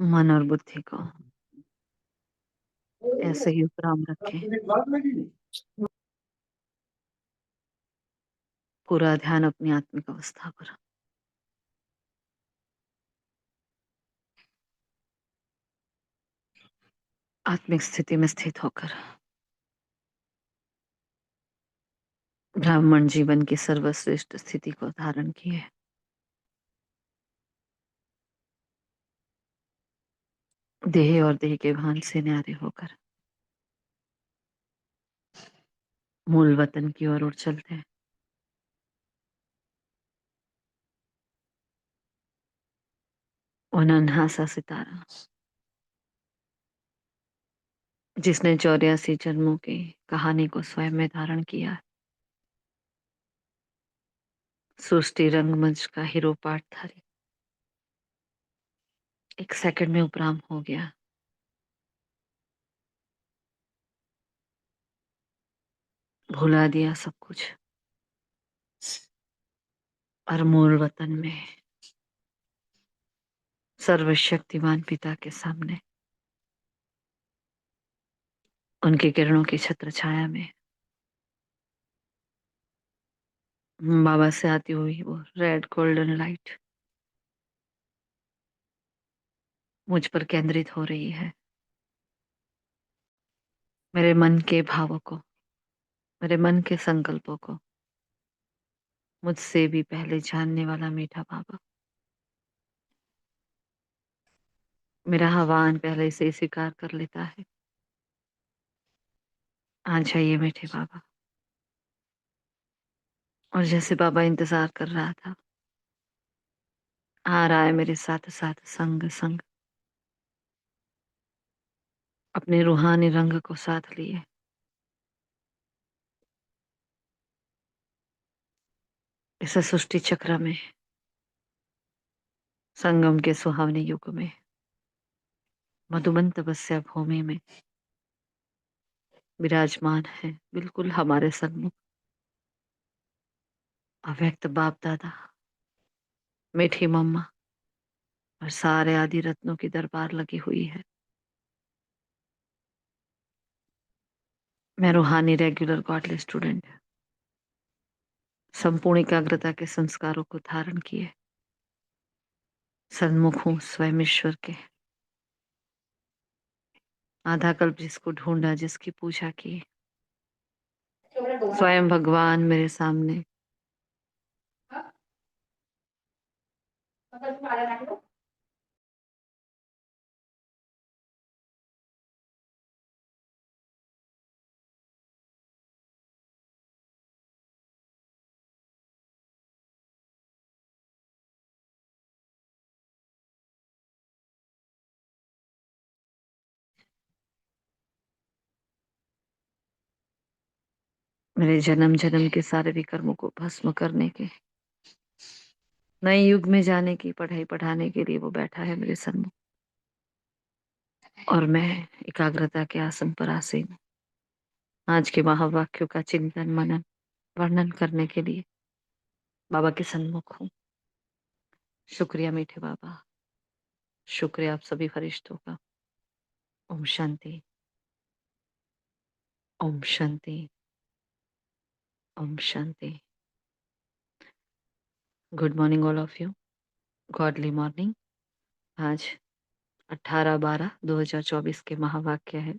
मन और बुद्धि को ऐसे ही उपराम रखें। पूरा ध्यान अपनी आत्मिक अवस्था पर। आत्मिक स्थिति में स्थित होकर ब्राह्मण जीवन की सर्वश्रेष्ठ स्थिति को धारण किए। देह और देह के भान से न्यारे होकर मूल वतन की ओर उड़ चलते हैं। वो नन्हा सा सितारा जिसने 84 जन्मों की कहानी को स्वयं में धारण किया। सृष्टि रंगमंच का हीरो पाठधारी एक सेकंड में उपराम हो गया। भुला दिया सब कुछ और मूल वतन में सर्वशक्तिमान पिता के सामने उनकी किरणों की छत्र छाया में बाबा से आती हुई वो रेड गोल्डन लाइट मुझ पर केंद्रित हो रही है। मेरे मन के भावों को, मेरे मन के संकल्पों को मुझसे भी पहले जानने वाला मीठा बाबा मेरा आह्वान पहले से ही स्वीकार कर लेता है। आ जाइए मीठे बाबा। और जैसे बाबा इंतजार कर रहा था, आ रहा है मेरे साथ साथ संग संग अपने रूहानी रंग को साथ लिए इस सृष्टि चक्र में, संगम के सुहावने युग में, मधुबन तपस्या भूमि में विराजमान है बिल्कुल हमारे सन्मुख अव्यक्त बाप दादा, मीठी मम्मा और सारे आदि रत्नों की दरबार लगी हुई है। मैं रूहानी रेगुलर गॉडली स्टूडेंट संपूर्ण एकाग्रता के संस्कारों को धारण किए सन्मुख हूँ स्वयं ईश्वर के। आधा कल्प जिसको ढूंढा, जिसकी पूजा की, स्वयं भगवान मेरे सामने मेरे जन्म जन्म के सारे विकर्मों को भस्म करने के, नए युग में जाने की पढ़ाई पढ़ाने के लिए वो बैठा है मेरे सन्मुख। और मैं एकाग्रता के आसन पर आसीन हूँ, आज के महावाक्यों का चिंतन मनन वर्णन करने के लिए बाबा के सन्मुख हूँ। शुक्रिया मीठे बाबा, शुक्रिया आप सभी फरिश्तों का। ओम शांति, ओम शांति, ओम शांति। Good morning all of you. Godly morning. आज 18/12/2024 के महावाक्य है।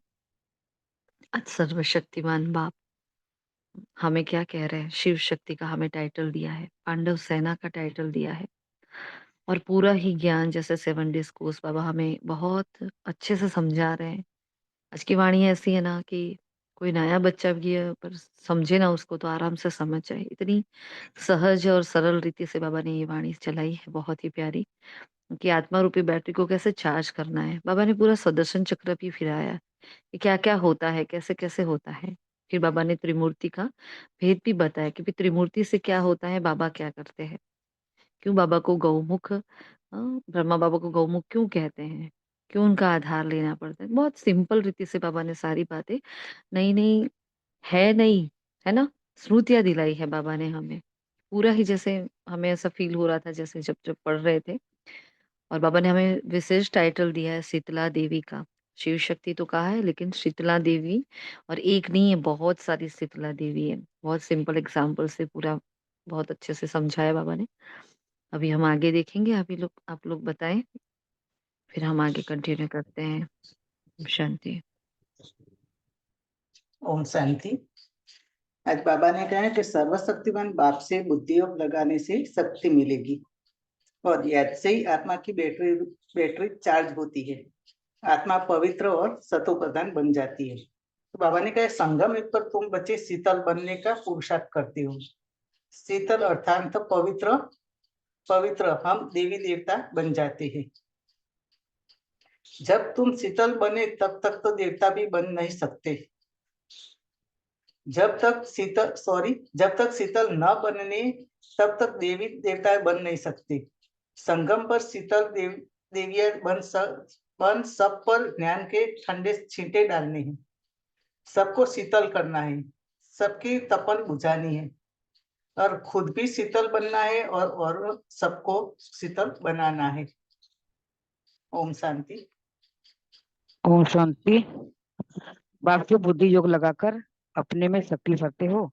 आज सर्वशक्तिमान बाप हमें क्या कह रहे हैं? शिव शक्ति का हमें टाइटल दिया है, पांडव सेना का टाइटल दिया है और पूरा ही ज्ञान जैसे 7 डेज कोर्स बाबा हमें बहुत अच्छे से समझा रहे हैं। आज की वाणी ऐसी है ना कि कोई नया बच्चा भी है पर समझे ना उसको तो आराम से समझ जाए। इतनी सहज और सरल रीति से बाबा ने ये वाणी चलाई है, बहुत ही प्यारी, कि आत्मा रूपी बैटरी को कैसे चार्ज करना है। बाबा ने पूरा सुदर्शन चक्र भी फिराया कि क्या-क्या होता है, कैसे-कैसे होता है। फिर बाबा ने त्रिमूर्ति का भेद भी बताया कि भी त्रिमूर्ति से क्या होता है, बाबा क्या करते हैं। क्यों बाबा को गौमुख ब्रह्मा बाबा को गौमुख क्यों कहते हैं? क्यों उनका आधार लेना पड़ता है? बहुत सिंपल रीति से बाबा ने सारी बातें नई-नई है नहीं, है ना? स्मृतियाँ दिलाई है बाबा ने हमें। पूरा ही जैसे हमें ऐसा फ़ील हो रहा था जैसे जब जब पढ़ रहे थे और बाबा ने हमें विशेष टाइटल दिया है शीतला देवी का। शिव शक्ति तो कहा है, लेकिन शीतला देवी, और एक नहीं है, बहुत सारी शीतला देवी है। बहुत सिंपल एग्जाम्पल से पूरा बहुत अच्छे से समझाया बाबा ने। अभी हम आगे देखेंगे, अभी आप लोग बताएं, फिर हम आगे कंटिन्यू करते हैं। शांति। ओम शांति। आज बाबा ने कहा कि सर्वशक्तिमान बाप से बुद्धि योग लगाने से शक्ति मिलेगी और याद से ही आत्मा की बैटरी चार्ज होती है। आत्मा पवित्र और सतो प्रधान बन जाती है। तो बाबा ने कहा संगम युग पर तुम बच्चे शीतल बनने का पुरुषार्थ करते हो। शीतल अर्थात पवित्र, पवित्र हम देवी देवता बन जाते हैं। जब तुम शीतल बने तब तक तो देवता भी बन नहीं सकते। जब तक शीतल न बनने तब तक देवी देवता बन नहीं सकते। संगम पर शीतल देवियां बन सब पर ज्ञान के ठंडे छींटे डालने हैं। सबको शीतल करना है, सबकी तपन बुझानी है और खुद भी शीतल बनना है और सबको शीतल बनाना है। ओम शांति। ओम शांति। बाप से बुद्धि योग लगाकर अपने में शक्ति भरते हो,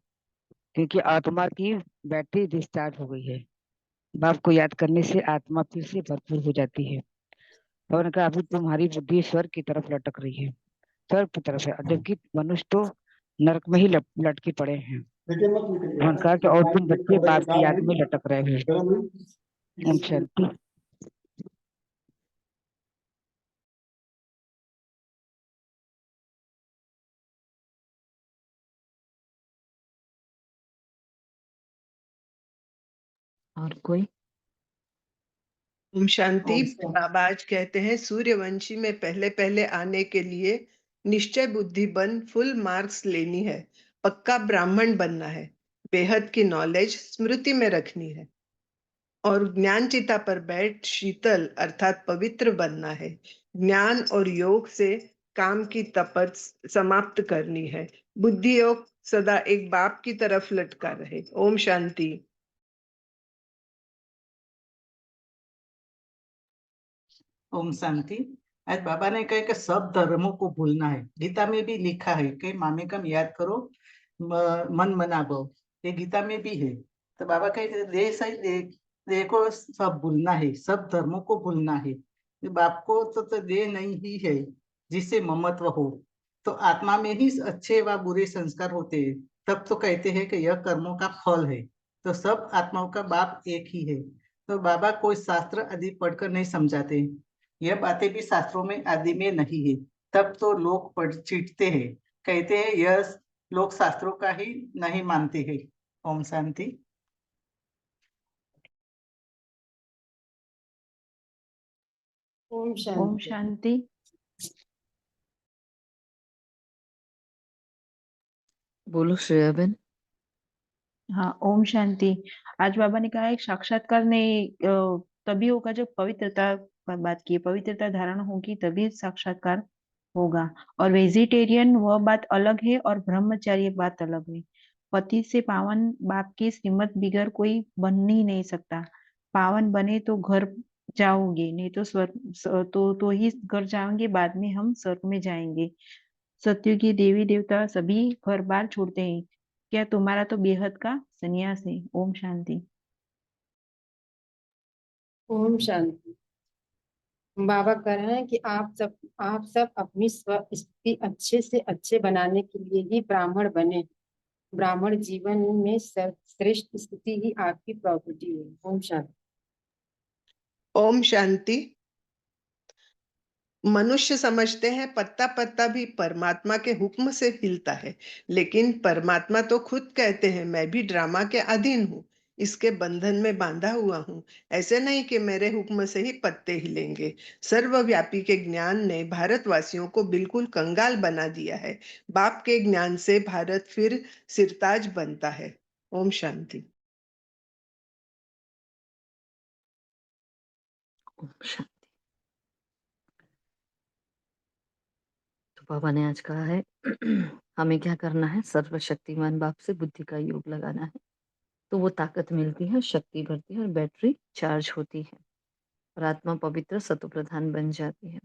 क्योंकि आत्मा की बैटरी डिस्चार्ज हो गई है। बाप को याद करने से आत्मा फिर से भरपूर हो जाती है। और उनका अभी तुम्हारी बुद्धि स्वर्ग की तरफ लटक रही है, स्वर्ग की तरफ है, जबकि मनुष्य तो नरक में ही लटके पड़े हैं। उनका कि और तुम बच्चे बाप की याद में लटक रहे हो। ओम शांति। और कोई? ओम शांति। ओम शांति। बाबा आज कहते हैं सूर्यवंशी में पहले पहले आने के लिए निश्चय बुद्धि बन फुल मार्क्स लेनी है, पक्का ब्राह्मण बनना है, बेहद की नॉलेज स्मृति में रखनी है और ज्ञान चिता पर बैठ शीतल अर्थात पवित्र बनना है। ज्ञान और योग से काम की तपत समाप्त करनी है। बुद्धि योग सदा एक बाप की तरफ लटका रहे। ओम शांति। ओम शांति। आज बाबा ने कहा कि सब धर्मों को भूलना है। गीता में भी लिखा है कि मामेकम याद करो मन मनाभव, ये गीता में भी है। तो बाबा कहे देह सही देह को सब भूलना है, सब धर्मों को भूलना है। बाप को तो देह नहीं ही है जिससे ममत्व हो। तो आत्मा में ही अच्छे व बुरे संस्कार होते हैं। तब तो कहते हैं कि यह कर्मों का फल है। तो सब आत्माओं का बाप एक ही है। तो बाबा कोई शास्त्र आदि पढ़कर नहीं समझाते। यह बातें भी शास्त्रों में आदि में नहीं है। तब तो लोग पढ़ चीटते हैं, कहते हैं यह लोग शास्त्रों का ही नहीं मानते हैं। ओम शांति। ओम ओम शांति। शांति। बोलो श्रेया बहन। हाँ, ओम शांति। आज बाबा ने कहा एक साक्षात्कार नहीं तभी होगा जब पवित्रता पर बात की, पवित्रता धारण होगी तभी साक्षात्कार होगा। और वेजिटेरियन वह बात अलग है और ब्रह्मचार्य बात अलग है। पति से पावन बाप की श्रीमत बिगर कोई बन ही नहीं सकता। पावन बने तो घर जाओगे, नहीं तो स्वर्ग तो ही घर जाओगे, बाद में हम स्वर्ग में जाएंगे। सत्युगी देवी देवता सभी घर बार छोड़ते हैं, क्या तुम्हारा तो बेहद का संन्यास है। ओम शांति। ओम शांति। बाबा कह रहे हैं कि आप सब अपनी स्व स्थिति अच्छे से अच्छे बनाने के लिए ही ब्राह्मण बने। ब्राह्मण जीवन में सर्वश्रेष्ठ स्थिति ही आपकी प्रॉपर्टी है। ओम शांति। ओम शांति। मनुष्य समझते हैं पत्ता पत्ता भी परमात्मा के हुक्म से हिलता है, लेकिन परमात्मा तो खुद कहते हैं मैं भी ड्रामा के अधीन हूँ, इसके बंधन में बांधा हुआ हूँ। ऐसे नहीं कि मेरे हुक्म से ही पत्ते हिलेंगे। सर्वव्यापी के ज्ञान ने भारतवासियों को बिल्कुल कंगाल बना दिया है। बाप के ज्ञान से भारत फिर सिरताज बनता है। ओम शांति। ओम शांति। तो बाबा ने आज कहा है हमें क्या करना है, सर्वशक्तिमान बाप से बुद्धि का योग लगाना है, तो वो ताकत मिलती है, शक्ति बढ़ती है और बैटरी चार्ज होती है। और आत्मा पवित्र सत्वप्रधान बन जाती है।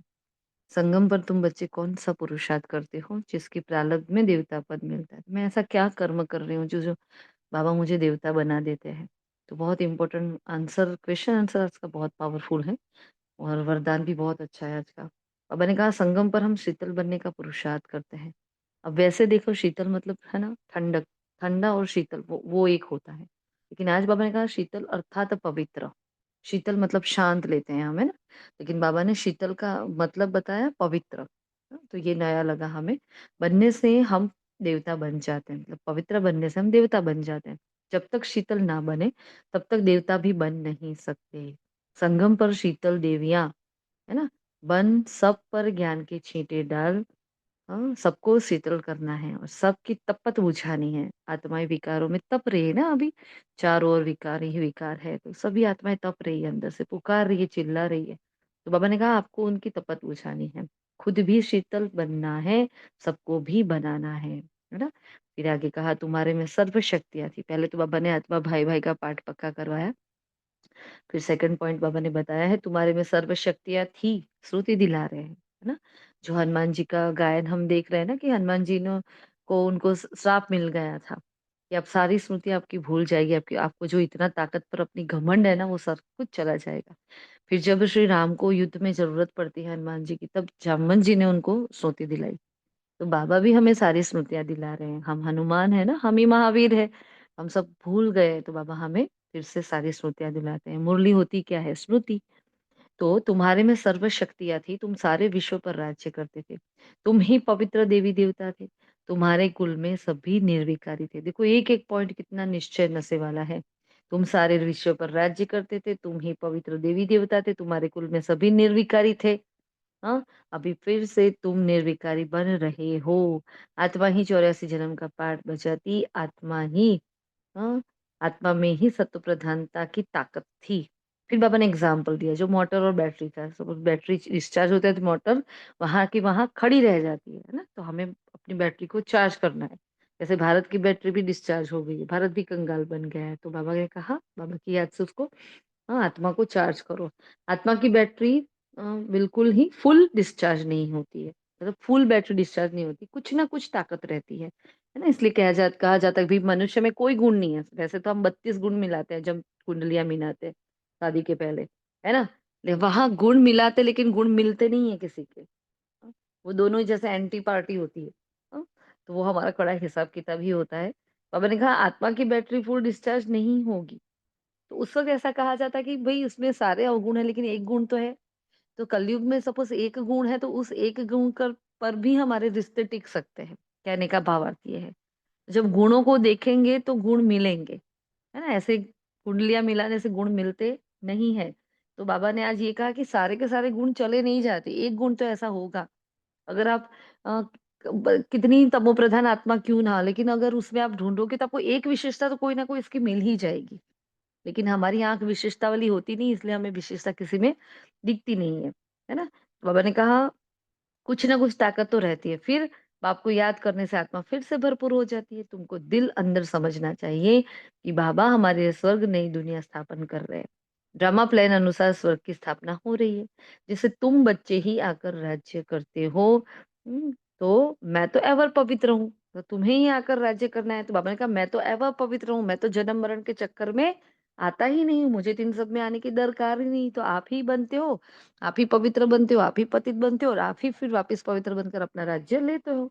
संगम पर तुम बच्चे कौन सा पुरुषार्थ करते हो जिसकी प्रारब्ध में देवता पद मिलता है? मैं ऐसा क्या कर्म कर रही हूँ जो जो बाबा मुझे देवता बना देते हैं? तो बहुत इंपॉर्टेंट आंसर, क्वेश्चन आंसर आज का बहुत पावरफुल है और वरदान भी बहुत अच्छा है आज का। बाबा ने कहा संगम पर हम शीतल बनने का पुरुषार्थ करते हैं। अब वैसे देखो शीतल मतलब है ना ठंडक, ठंडा और शीतल वो एक होता है। लेकिन आज बाबा ने कहा शीतल अर्थात पवित्र। शीतल मतलब शांत लेते हैं हम, है ना? लेकिन बाबा ने शीतल का मतलब बताया पवित्र। तो ये नया लगा हमें। बनने से हम देवता बन जाते हैं, मतलब पवित्र बनने से हम देवता बन जाते हैं। जब तक शीतल ना बने तब तक देवता भी बन नहीं सकते। संगम पर शीतल देवियां, है ना? बन सब पर ज्ञान के छींटे डाल। हाँ, सबको शीतल करना है और सबकी तपत बुझानी है। आत्माएं विकारों में तप रही है ना अभी, चारों ओर विकार ही विकार है, तो सभी आत्माएं तप रही है, अंदर से पुकार रही है, चिल्ला रही है। तो बाबा ने कहा आपको उनकी तपत बुझानी है, खुद भी शीतल बनना है, सबको भी बनाना है ना? फिर आगे कहा तुम्हारे में सर्व शक्तियां थी। पहले तो बाबा ने आत्मा भाई भाई का पाठ पक्का करवाया। फिर सेकंड पॉइंट बाबा ने बताया है तुम्हारे में सर्व शक्तियां थी, श्रुति दिला रहे हैं, है ना? जो हनुमान जी का गायन हम देख रहे हैं ना कि हनुमान जी ने को उनको श्राप मिल गया था कि अब सारी स्मृति आपकी भूल जाएगी, आपकी आपको जो इतना ताकत पर अपनी घमंड है ना वो सब कुछ चला जाएगा। फिर जब श्री राम को युद्ध में जरूरत पड़ती है हनुमान जी की, तब जामवंत जी ने उनको स्मृति दिलाई। तो बाबा भी हमें सारी स्मृतियां दिला रहे हैं। हम हनुमान है ना, हम ही महावीर है, हम सब भूल गए तो बाबा हमें फिर से सारी स्मृतियां दिलाते हैं। मुरली होती क्या है? स्मृति। तो तुम्हारे में सर्व शक्तियां थी, तुम सारे विश्व पर राज्य करते थे, तुम ही पवित्र देवी देवता थे, तुम्हारे कुल में सभी निर्विकारी थे। देखो एक एक पॉइंट कितना निश्चय नशे वाला है। तुम सारे विश्व पर राज्य करते थे, तुम ही पवित्र देवी देवता थे, तुम्हारे कुल में सभी निर्विकारी थे। हाँ, अभी फिर से तुम निर्विकारी बन रहे हो। आत्मा ही 84 जन्म का पाठ बजाती, आत्मा ही, हाँ, आत्मा में ही सत्व प्रधानता की ताकत थी। फिर बाबा ने एग्जाम्पल दिया, जो मोटर और बैटरी था, सपोज बैटरी डिस्चार्ज होता है तो मोटर वहां की वहां खड़ी रह जाती है ना? तो हमें अपनी बैटरी को चार्ज करना है। जैसे भारत की बैटरी भी डिस्चार्ज हो गई है, भारत भी कंगाल बन गया है, तो बाबा ने कहा, बाबा की याद से उसको, हाँ, आत्मा को चार्ज करो। आत्मा की बैटरी बिल्कुल ही फुल डिस्चार्ज नहीं होती है, मतलब फुल बैटरी डिस्चार्ज नहीं होती, कुछ ना कुछ ताकत रहती है ना? इसलिए कहा जाता है कि भाई मनुष्य में कोई गुण नहीं है। वैसे तो हम 32 गुण मिलाते हैं जब कुंडलियां मिलाते हैं शादी के पहले, है ना? वहां गुण मिलाते, लेकिन गुण मिलते नहीं है किसी के। हाँ, वो दोनों ही जैसे एंटी पार्टी होती है। हाँ, तो वो हमारा कड़ा हिसाब किताब ही होता है। बाबा ने कहा आत्मा की बैटरी फुल डिस्चार्ज नहीं होगी, तो उस वक़्त ऐसा कहा जाता है कि भई उसमें सारे अवगुण हैं लेकिन एक गुण तो है। तो कलयुग में सपोज़ एक गुण है तो उस एक गुण कर पर भी हमारे रिश्ते टिक सकते हैं। कहने का भावार्थ ये है। जब गुणों को देखेंगे तो गुण मिलेंगे, है ना? ऐसे कुंडलियाँ मिलाने से गुण मिलते नहीं हैं। तो बाबा ने आज ये कहा कि सारे के सारे गुण चले नहीं जाते, एक गुण तो ऐसा होगा। अगर आप अ, कितनी तमोप्रधान आत्मा क्यों ना, लेकिन अगर उसमें आप ढूँढोगे तो आपको एक विशेषता तो कोई ना कोई इसकी मिल ही जाएगी। लेकिन हमारी आँख विशेषता वाली होती नहीं, इसलिए हमें विशेषता किसी में दिखती नहीं है ना? तो बाबा ने कहा कुछ ना कुछ ताकत तो रहती है। फिर बाप को याद करने से आत्मा फिर से भरपूर हो जाती है। तुमको दिल अंदर समझना चाहिए कि बाबा हमारे स्वर्ग नई दुनिया स्थापन कर रहे हैं। ड्रामा प्लान अनुसार स्वर्ग की स्थापना हो रही है, जिसे तुम बच्चे ही आकर राज्य करते हो। तो मैं तो एवर पवित्र हूँ, तो तुम्हें ही आकर राज्य करना है। तो बाबा ने कहा मैं तो एवर पवित्र हूँ, मैं तो जन्म मरण के चक्कर में आता ही नहीं हूँ, मुझे तो इन सब में आने की दरकार ही नहीं। तो आप ही बनते हो, आप ही पवित्र बनते हो, आप ही पतित बनते हो और आप ही फिर वापस पवित्र बनकर अपना राज्य लेते हो।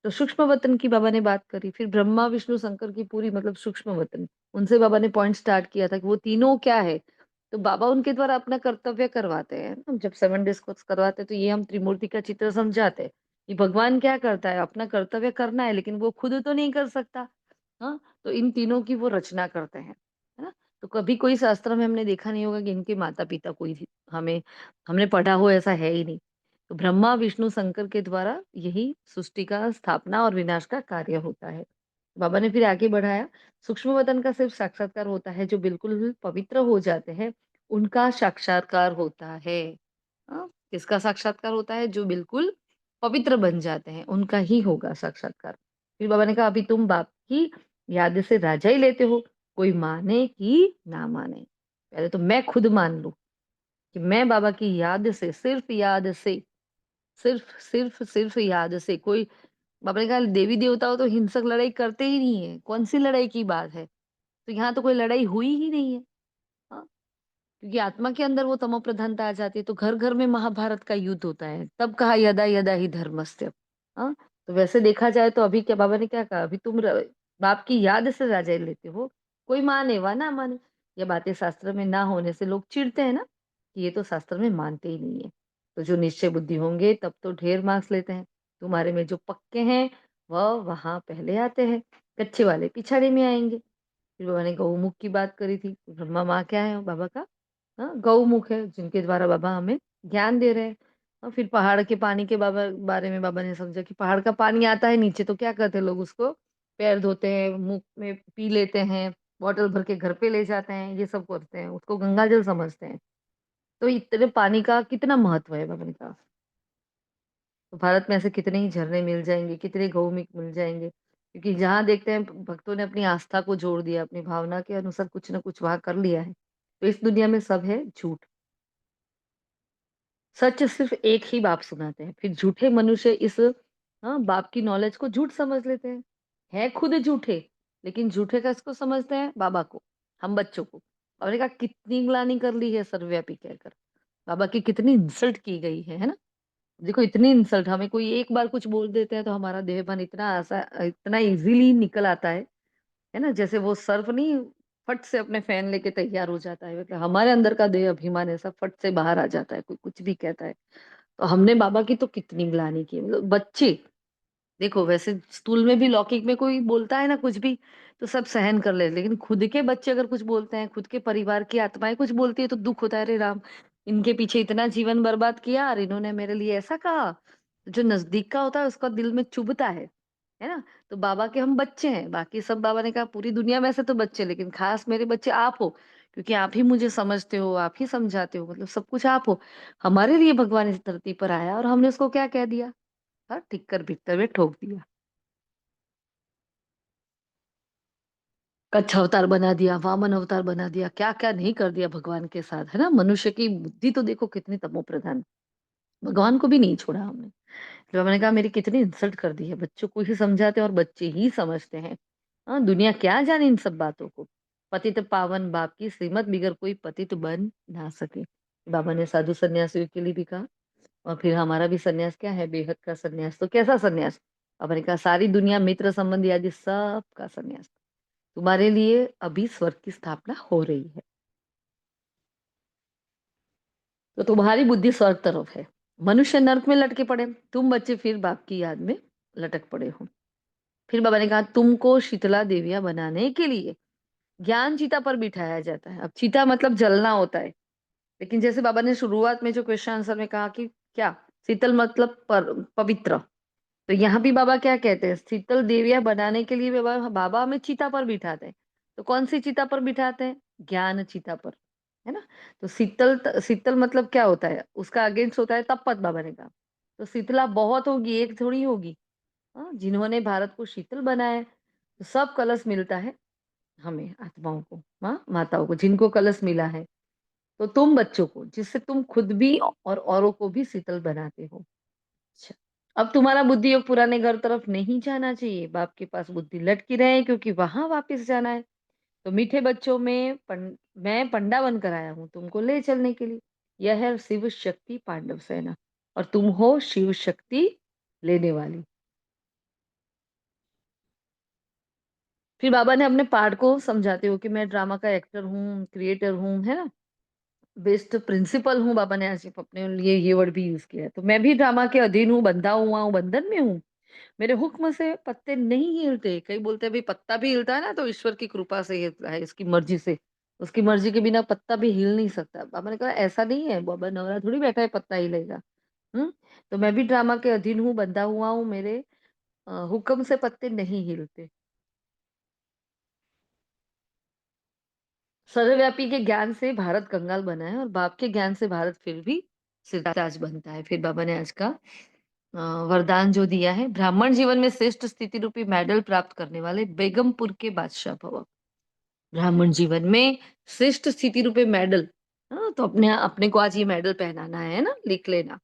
तो सूक्ष्म वतन की बाबा ने बात करी, फिर ब्रह्मा विष्णु शंकर की पूरी मतलब सूक्ष्म वतन, उनसे बाबा ने पॉइंट स्टार्ट किया था कि वो तीनों क्या है। तो बाबा उनके द्वारा अपना कर्तव्य करवाते हैं ना। जब 7 डेज कोर्स करवाते हैं तो ये हम त्रिमूर्ति का चित्र समझाते हैं कि भगवान क्या करता है, अपना कर्तव्य करना है लेकिन वो खुद तो नहीं कर सकता। हाँ, तो इन तीनों की वो रचना करते हैं, है ना? तो कभी कोई शास्त्र में हमने देखा नहीं होगा कि इनके माता-पिता कोई हमें हमने पढ़ा हो, ऐसा है ही नहीं। तो ब्रह्मा, विष्णु, शंकर के द्वारा यही सृष्टि का स्थापना और विनाश का कार्य होता है। बाबा ने फिर आगे बढ़ाया, सूक्ष्म वतन का सिर्फ साक्षात्कार होता है, जो बिल्कुल पवित्र हो जाते हैं, उनका साक्षात्कार होता है। किसका साक्षात्कार होता है? जो बिल्कुल पवित्र बन जाते हैं, उनका ही होगा साक्षात्कार। फिर बाबा ने कहा अभी तुम बाप की याद से राजा ही लेते हो, कोई माने कि ना माने। पहले तो मैं खुद मान लूं कि मैं बाबा की याद से, सिर्फ याद से, सिर्फ याद से, कोई बाबा ने कहा देवी देवता हो तो हिंसक लड़ाई करते ही नहीं है, कौन सी लड़ाई की बात है? तो यहाँ तो कोई लड़ाई हुई ही नहीं है। हाँ, क्योंकि आत्मा के अंदर वो तमो प्रधानता आ जाती है, तो घर घर में महाभारत का युद्ध होता है, तब कहा यदा यदा ही धर्मस्य। हाँ, तो वैसे देखा जाए तो अभी क्या बाबा ने क्या कहा, अभी तुम बाप की याद से राजा लेते हो, कोई माने वा ना माने, ये बातें शास्त्र में ना होने से लोग चिढ़ते हैं ना, कि ये तो शास्त्र में मानते ही नहीं है। तो जो निश्चय बुद्धि होंगे तब तो ढेर मार्क्स लेते हैं, तुम्हारे में जो पक्के हैं वह वहां पहले आते हैं, कच्चे वाले पिछाड़ी में आएंगे। फिर बाबा ने गौमुख की बात करी थी, ब्रह्मा माँ क्या है बाबा का? हाँ, गौमुख है, जिनके द्वारा बाबा हमें ज्ञान दे रहे हैं। और फिर पहाड़ के पानी के बाबा बारे में बाबा ने समझा कि पहाड़ का पानी आता है नीचे, तो क्या करते हैं लोग? उसको पैर धोते हैं, मुंह में पी लेते हैं, बॉटल भर के घर पे ले जाते हैं, ये सब करते हैं, उसको गंगा जल समझते हैं। तो इतने पानी का कितना महत्व है बाबा ने कहा। तो भारत में ऐसे कितने ही झरने मिल जाएंगे, कितने गौमुख मिल जाएंगे, क्योंकि जहां देखते हैं भक्तों ने अपनी आस्था को जोड़ दिया, अपनी भावना के अनुसार कुछ ना कुछ वहां कर लिया है। तो इस दुनिया में सब है झूठ, सच सिर्फ एक ही बाप सुनाते हैं। फिर झूठे मनुष्य इस बाप की नॉलेज को झूठ समझ लेते हैं, है खुद झूठे, लेकिन झूठे का इसको समझते हैं बाबा को, हम बच्चों को। बाबा ने कहा कितनी ग्लानि कर ली है सर्वव्यापी कहकर, बाबा की कितनी इंसल्ट की गई है ना? देखो इतनी इंसल्ट, हमें कोई एक बार कुछ बोल देते हैं तो हमारा देहभान इतना इतना इजीली निकल आता है ना? जैसे वो सर्फ नहीं फट से अपने फैन लेके तैयार हो जाता है, मतलब हमारे अंदर का देह अभिमान ऐसा फट से बाहर आ जाता है, कोई कुछ भी कहता है। तो हमने बाबा की तो कितनी ग्लानि की, मतलब बच्चे देखो, वैसे स्कूल में भी लौकिक में कोई बोलता है ना कुछ भी, तो सब सहन कर ले, लेकिन खुद के बच्चे अगर कुछ बोलते हैं, खुद के परिवार की आत्माएं कुछ बोलती है, तो दुख होता है, अरे राम, इनके पीछे इतना जीवन बर्बाद किया और इन्होंने मेरे लिए ऐसा कहा। जो नजदीक का होता है उसका दिल में चुभता है ना? तो बाबा के हम बच्चे हैं, बाकी सब बाबा ने कहा पूरी दुनिया में से तो बच्चे, लेकिन खास मेरे बच्चे आप हो, क्योंकि आप ही मुझे समझते हो, आप ही समझाते हो, मतलब सब कुछ आप हो। हमारे लिए भगवान इस धरती पर आया और हमने उसको क्या कह दिया? हाँ, टिक कर भीतर में ठोक दिया, कच्छ अवतार बना दिया, वामन अवतार बना दिया, क्या क्या नहीं कर दिया भगवान के साथ, है ना? मनुष्य की बुद्धि तो देखो कितनी तमो प्रधान, भगवान को भी नहीं छोड़ा हमने। तो मैंने कहा मेरी कितनी इंसल्ट कर दी है, बच्चों को ही समझाते हैं और बच्चे ही समझते हैं। हाँ, दुनिया क्या जाने इन सब बातों को। पतित पावन बाप की श्रीमत बिगर कोई पतित बन ना सके, बाबा ने साधु सन्यासियों के लिए भी कहा। और फिर हमारा भी सन्यास क्या है? बेहद का सन्यास। तो कैसा सन्यास? बाबा ने कहा सारी दुनिया मित्र संबंधी आदि सब का सन्यास, तुम्हारे लिए अभी स्वर्ग की स्थापना हो रही है, तो तुम्हारी बुद्धि स्वर्ग तरफ है। मनुष्य नरक में लटके पड़े, तुम बच्चे फिर बाप की याद में लटक पड़े हो। फिर बाबा ने कहा तुमको शीतला देवियां बनाने के लिए ज्ञान चीता पर बिठाया जाता है। अब चीता मतलब जलना होता है, लेकिन जैसे बाबा ने शुरुआत में जो क्वेश्चन आंसर में कहा कि क्या शीतल मतलब पवित्र, तो यहाँ भी बाबा क्या कहते हैं? शीतल देवियां बनाने के लिए बाबा बाबा हमें चीता पर बिठाते हैं। तो कौन सी चीता पर बिठाते हैं? ज्ञान चीता पर, है ना? तो शीतल शीतल मतलब क्या होता है? उसका अगेंस्ट होता है तपत, बाबा ने कहा। तो शीतला बहुत होगी, एक थोड़ी होगी। हाँ, जिन्होंने भारत को शीतल बनाया है, तो सब कलश मिलता है हमें आत्माओं को, हाँ माताओं को, जिनको कलश मिला है। तो तुम बच्चों को, जिससे तुम खुद भी और औरों को भी शीतल बनाते हो। अच्छा, अब तुम्हारा बुद्धि योग पुराने घर तरफ नहीं जाना चाहिए, बाप के पास बुद्धि लटकी रहे, क्योंकि वहां वापस जाना है। तो मीठे बच्चों में मैं पंडा बनकर आया हूँ तुमको ले चलने के लिए। यह है शिव शक्ति पांडव सेना, और तुम हो शिव शक्ति लेने वाली। फिर बाबा ने अपने पार्ट को समझाते हो कि मैं ड्रामा का एक्टर हूँ, क्रिएटर हूँ, है ना, बेस्ट प्रिंसिपल हूँ। बाबा ने आज अपने लिए ये वर्ड भी यूज किया है। तो मैं भी ड्रामा के अधीन हूँ, बंधा हुआ हूँ, बंधन में हूँ, मेरे हुक्म से पत्ते नहीं हिलते। कई बोलते हैं भाई पत्ता भी हिलता है ना तो ईश्वर की कृपा से हिलता है, इसकी मर्जी से, उसकी मर्जी के बिना पत्ता भी हिल नहीं सकता। बाबा ने कहा ऐसा नहीं है, बाबा नवरा थोड़ी बैठा है पत्ता हिलेगा। हम्म, तो मैं भी ड्रामा के अधीन हूँ, बंधा हुआ हूँ, मेरे हुक्म से पत्ते नहीं हिलते। सर्वव्यापी के ज्ञान से भारत कंगाल बना है, और बाप के ज्ञान से भारत फिर भी सिरताज बनता है। फिर बाबा ने आज का अ, वरदान जो दिया है, ब्राह्मण जीवन में श्रेष्ठ स्थिति रूपी मेडल प्राप्त करने वाले बेगमपुर के बादशाह भव। ब्राह्मण जीवन में श्रेष्ठ स्थिति रूपी मेडल, हाँ, तो अपने अपने को आज ये मेडल पहनाना है ना, लिख लेना।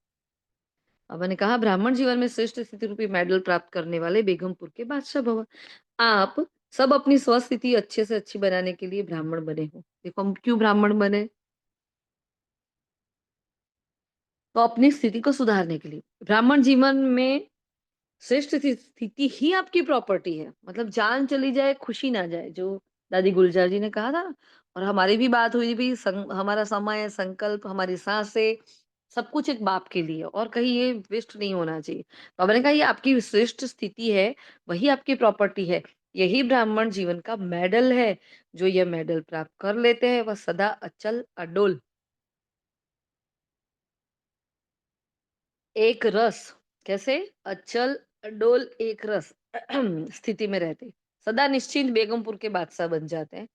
बाबा ने कहा ब्राह्मण जीवन में श्रेष्ठ स्थिति रूपी मेडल प्राप्त करने वाले बेगमपुर के बादशाह भव। आप सब अपनी स्वस्थिति अच्छे से अच्छी बनाने के लिए ब्राह्मण बने हो। देखो हम क्यों ब्राह्मण बने? तो अपनी स्थिति को सुधारने के लिए। ब्राह्मण जीवन में श्रेष्ठ स्थिति ही आपकी प्रॉपर्टी है। मतलब जान चली जाए, खुशी ना जाए, जो दादी गुलजार जी ने कहा था ना। और हमारी भी बात हुई भी, हमारा समय, संकल्प, हमारी सांसें, सब कुछ एक बाप के लिए, और कहीं ये वेस्ट नहीं होना चाहिए। बाबा ने कहा ये आपकी श्रेष्ठ स्थिति है, वही आपकी प्रॉपर्टी है। यही ब्राह्मण जीवन का मेडल है। जो ये मेडल प्राप्त कर लेते हैं वह सदा अचल अडोल एक रस, कैसे? अचल अडोल एक रस स्थिति में रहते, सदा निश्चिंत बेगमपुर के बादशाह बन जाते हैं।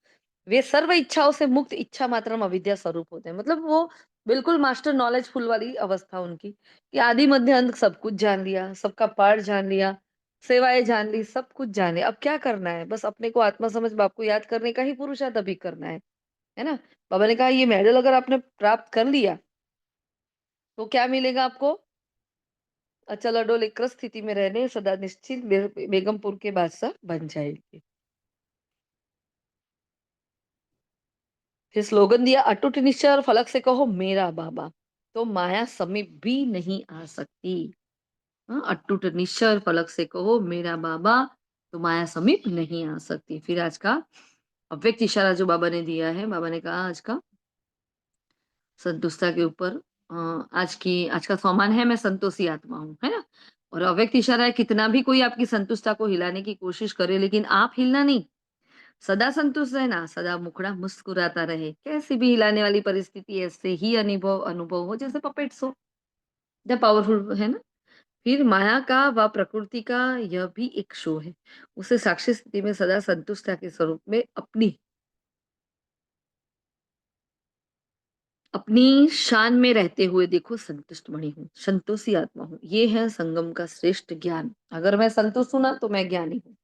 वे सर्व इच्छाओं से मुक्त, इच्छा मात्रम अविद्या स्वरूप होते हैं। मतलब वो बिल्कुल मास्टर नॉलेजफुल वाली अवस्था उनकी, कि आदि मध्य अंत सब कुछ जान लिया, सबका पाठ जान लिया, सेवाएं जान ली, सब कुछ जान लिया। अब क्या करना है? बस अपने को आत्मा समझ बाप को याद करने का ही पुरुषार्थ अभी करना है ना। बाबा ने कहा ये मेडल अगर आपने प्राप्त कर लिया तो क्या मिलेगा आपको? अचल अडोल एक स्थिति में रहने, सदा निश्चिंत बेगमपुर के बादशाह बन जाएंगे। फिर स्लोगन दिया, अटूट निश्चय और फलक से कहो मेरा बाबा, तो माया समीप भी नहीं आ सकती। हाँ, अटूट निश्चय और फलक से कहो मेरा बाबा, तो माया समीप नहीं आ सकती। फिर आज का अव्यक्त इशारा जो बाबा ने दिया है, बाबा ने कहा आज का संतुष्टता के ऊपर, आज का सम्मान है, मैं संतोषी आत्मा हूँ, है ना। और अव्यक्त इशारा है, कितना भी कोई आपकी संतुष्टता को हिलाने की कोशिश करे, लेकिन आप हिलना नहीं, सदा संतुष्ट रहना, सदा मुखड़ा मुस्कुराता रहे। कैसी भी हिलाने वाली परिस्थिति ऐसे ही अनुभव अनुभव हो जैसे पपेट्स हो, जब पावरफुल है ना। फिर माया का व प्रकृति का यह भी एक शो है। उसे साक्षी स्थिति में सदा संतुष्टता के स्वरूप में अपनी शान में रहते हुए देखो, संतुष्ट मणि हूँ, संतोषी आत्मा हूँ। ये है संगम का श्रेष्ठ ज्ञान। अगर मैं संतुष्ट हूं ना तो मैं ज्ञानी हूँ,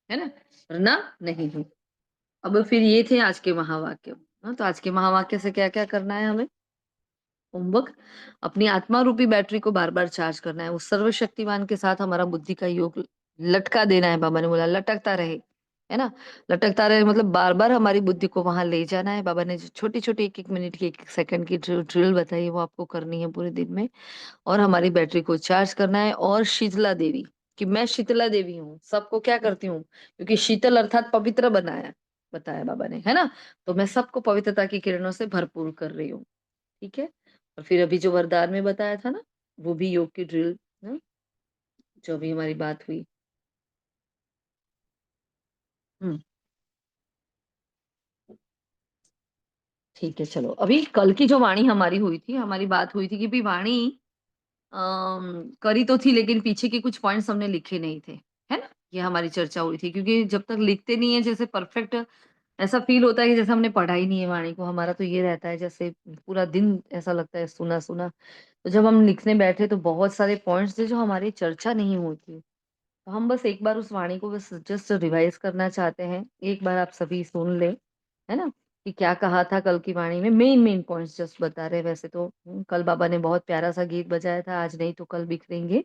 है ना, वरना नहीं हूँ। अब फिर ये थे आज के महावाक्य। हाँ, तो आज के महावाक्य से क्या क्या करना है हमें? होमवर्क, अपनी आत्मा रूपी बैटरी को बार बार चार्ज करना है। उस सर्वशक्तिमान के साथ हमारा बुद्धि का योग लटका देना है। बाबा ने बोला लटकता रहे, है ना। लटकता रहे मतलब बार बार हमारी बुद्धि को वहां ले जाना है। बाबा ने जो छोटी छोटी एक एक मिनट की, एक एक सेकंड की ड्रिल बताई है, वो आपको करनी है पूरे दिन में। और हमारी बैटरी को चार्ज करना है। और शीतला देवी, कि मैं शीतला देवी हूँ, सबको क्या करती हूँ, क्योंकि शीतल अर्थात पवित्र बनाया, बताया बाबा ने, है ना। तो मैं सबको पवित्रता की किरणों से भरपूर कर रही हूँ। ठीक है। और फिर अभी जो वरदान में बताया था ना, वो भी योग की ड्रिल, ना, जो अभी हमारी बात हुई। हम्म। ठीक है, चलो अभी कल की जो वाणी हमारी हुई थी, हमारी बात हुई थी कि भी वाणी करी तो थी, लेकिन पीछे के कुछ पॉइंट्स हमने लिखे नहीं थे, है ना। ये हमारी चर्चा हुई थी, क्योंकि जब तक लिखते नहीं है जैसे परफेक्ट, ऐसा फील होता है कि जैसे हमने पढ़ा ही नहीं है वाणी को। हमारा तो ये रहता है जैसे पूरा दिन ऐसा लगता है सुना सुना। तो जब हम लिखने बैठे तो बहुत सारे पॉइंट्स थे जो हमारी चर्चा नहीं होती। तो हम बस एक बार उस वाणी को बस जस्ट रिवाइज करना चाहते हैं। एक बार आप सभी सुन ले, है ना, कि क्या कहा था कल की वाणी में। मेन मेन पॉइंट्स जस्ट बता रहे हैं। वैसे तो कल बाबा ने बहुत प्यारा सा गीत बजाया था, आज नहीं तो कल बिखरेंगे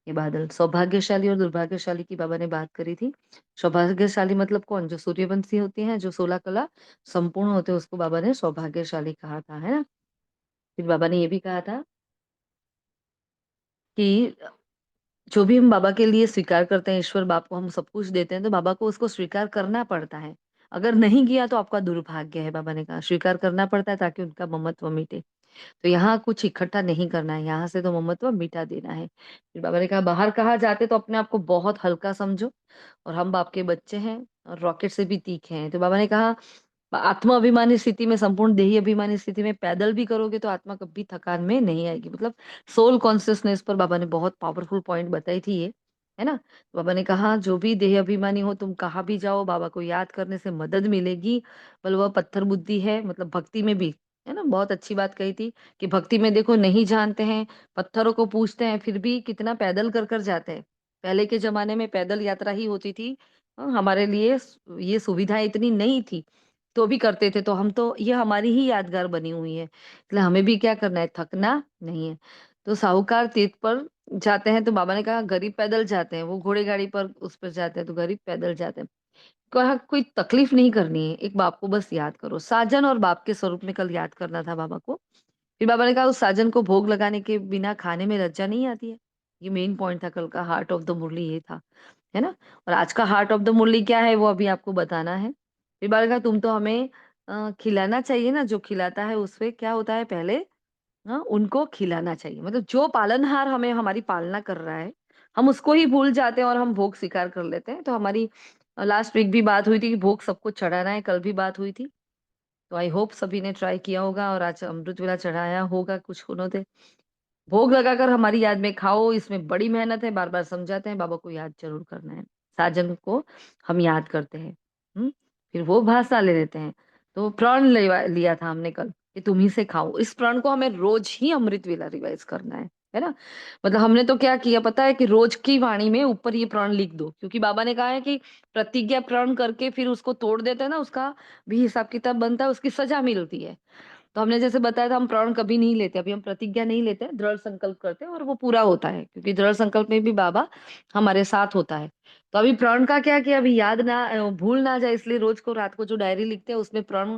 ये बादल। सौभाग्यशाली और दुर्भाग्यशाली की बाबा ने बात करी थी। सौभाग्यशाली मतलब कौन? जो सूर्यवंशी होती हैं, जो 16 कला संपूर्ण होते हैं, उसको बाबा ने सौभाग्यशाली कहा था, है ना। फिर बाबा ने ये भी कहा था कि जो भी हम बाबा के लिए स्वीकार करते हैं, ईश्वर बाप को हम सब कुछ देते हैं, तो बाबा को उसको स्वीकार करना पड़ता है। अगर नहीं किया तो आपका दुर्भाग्य है। बाबा ने कहा स्वीकार करना पड़ता है ताकि उनका ममत्व मिटे। तो यहाँ कुछ इकट्ठा नहीं करना है, यहाँ से तो ममत्व मिटा देना है। फिर बाबा ने कहा बाहर कहा जाते तो अपने आप को बहुत हल्का समझो, और हम बाप के बच्चे हैं और रॉकेट से भी तीखे हैं। तो बाबा ने कहा आत्मा अभिमानी स्थिति में, संपूर्ण देही अभिमानी स्थिति में पैदल भी करोगे तो आत्मा कभी थकान में नहीं आएगी। मतलब सोल कॉन्शियसनेस पर बाबा ने बहुत पावरफुल पॉइंट बताई थी ये, है ना। तो बाबा ने कहा जो भी देह अभिमानी हो, तुम कहाँ भी जाओ, बाबा को याद करने से मदद मिलेगी। बल वह पत्थर बुद्धि है, मतलब भक्ति में भी, है ना। बहुत अच्छी बात कही थी कि भक्ति में देखो नहीं जानते हैं, पत्थरों को पूछते हैं, फिर भी कितना पैदल कर कर जाते हैं। पहले के जमाने में पैदल यात्रा ही होती थी। हमारे लिए ये सुविधा इतनी नहीं थी। तो भी करते थे, तो हम तो ये हमारी ही यादगार बनी हुई है। इसलिए हमें भी क्या करना है, थकना नहीं है। तो साहूकार तीर्थ पर जाते हैं तो बाबा ने कहा गरीब पैदल जाते हैं, वो घोड़े गाड़ी पर उस पर जाते हैं, तो गरीब पैदल जाते हैं। कहा कोई तकलीफ नहीं करनी है, एक बाप को बस याद करो। साजन और बाप के स्वरूप में कल याद करना था बाबा को। फिर बाबा ने कहा उस साजन को भोग लगाने के बिना खाने में लज्जा नहीं आती है। ये मेन पॉइंट था कल का, हार्ट ऑफ द मुरली ये था, है ना। और आज का हार्ट ऑफ द मुरली क्या है वो अभी आपको बताना है। फिर बाबा ने कहा तुम तो हमें खिलाना चाहिए ना, जो खिलाता है उसपे क्या होता है पहले, हाँ उनको खिलाना चाहिए। मतलब जो पालनहार हमें हमारी पालना कर रहा है, हम उसको ही भूल जाते हैं और हम भोग स्वीकार कर लेते हैं। तो हमारी लास्ट वीक भी बात हुई थी कि भोग सबको चढ़ाना है, कल भी बात हुई थी। तो आई होप सभी ने ट्राई किया होगा और आज अमृत वेला चढ़ाया होगा कुछ होनों ने। भोग लगाकर हमारी याद में खाओ, इसमें बड़ी मेहनत है, बार बार समझाते हैं, बाबा को याद जरूर करना है। साजन को हम याद करते हैं। फिर वो भाषा ले लेते हैं। तो प्रण लिया था हमने कल कि तुम ही से खाओ, इस प्रण को हमें रोज ही अमृत वेला रिवाइज करना है ना। मतलब हमने तो क्या किया पता है कि रोज की वाणी में ऊपर ये प्रण लिख दो, क्योंकि बाबा ने कहा है कि प्रतिज्ञा प्रण करके फिर उसको तोड़ देते हैं ना, उसका भी हिसाब किताब बनता है, उसकी सजा मिलती है। तो हमने जैसे बताया था हम प्रण कभी नहीं लेते, अभी हम प्रतिज्ञा नहीं लेते हैं, दृढ़ संकल्प करते हैं और वो पूरा होता है, क्योंकि दृढ़ संकल्प में भी बाबा हमारे साथ होता है। तो अभी प्रण का क्या किया, अभी याद ना भूल ना जाए, इसलिए रोज को रात को जो डायरी लिखते हैं उसमें प्रण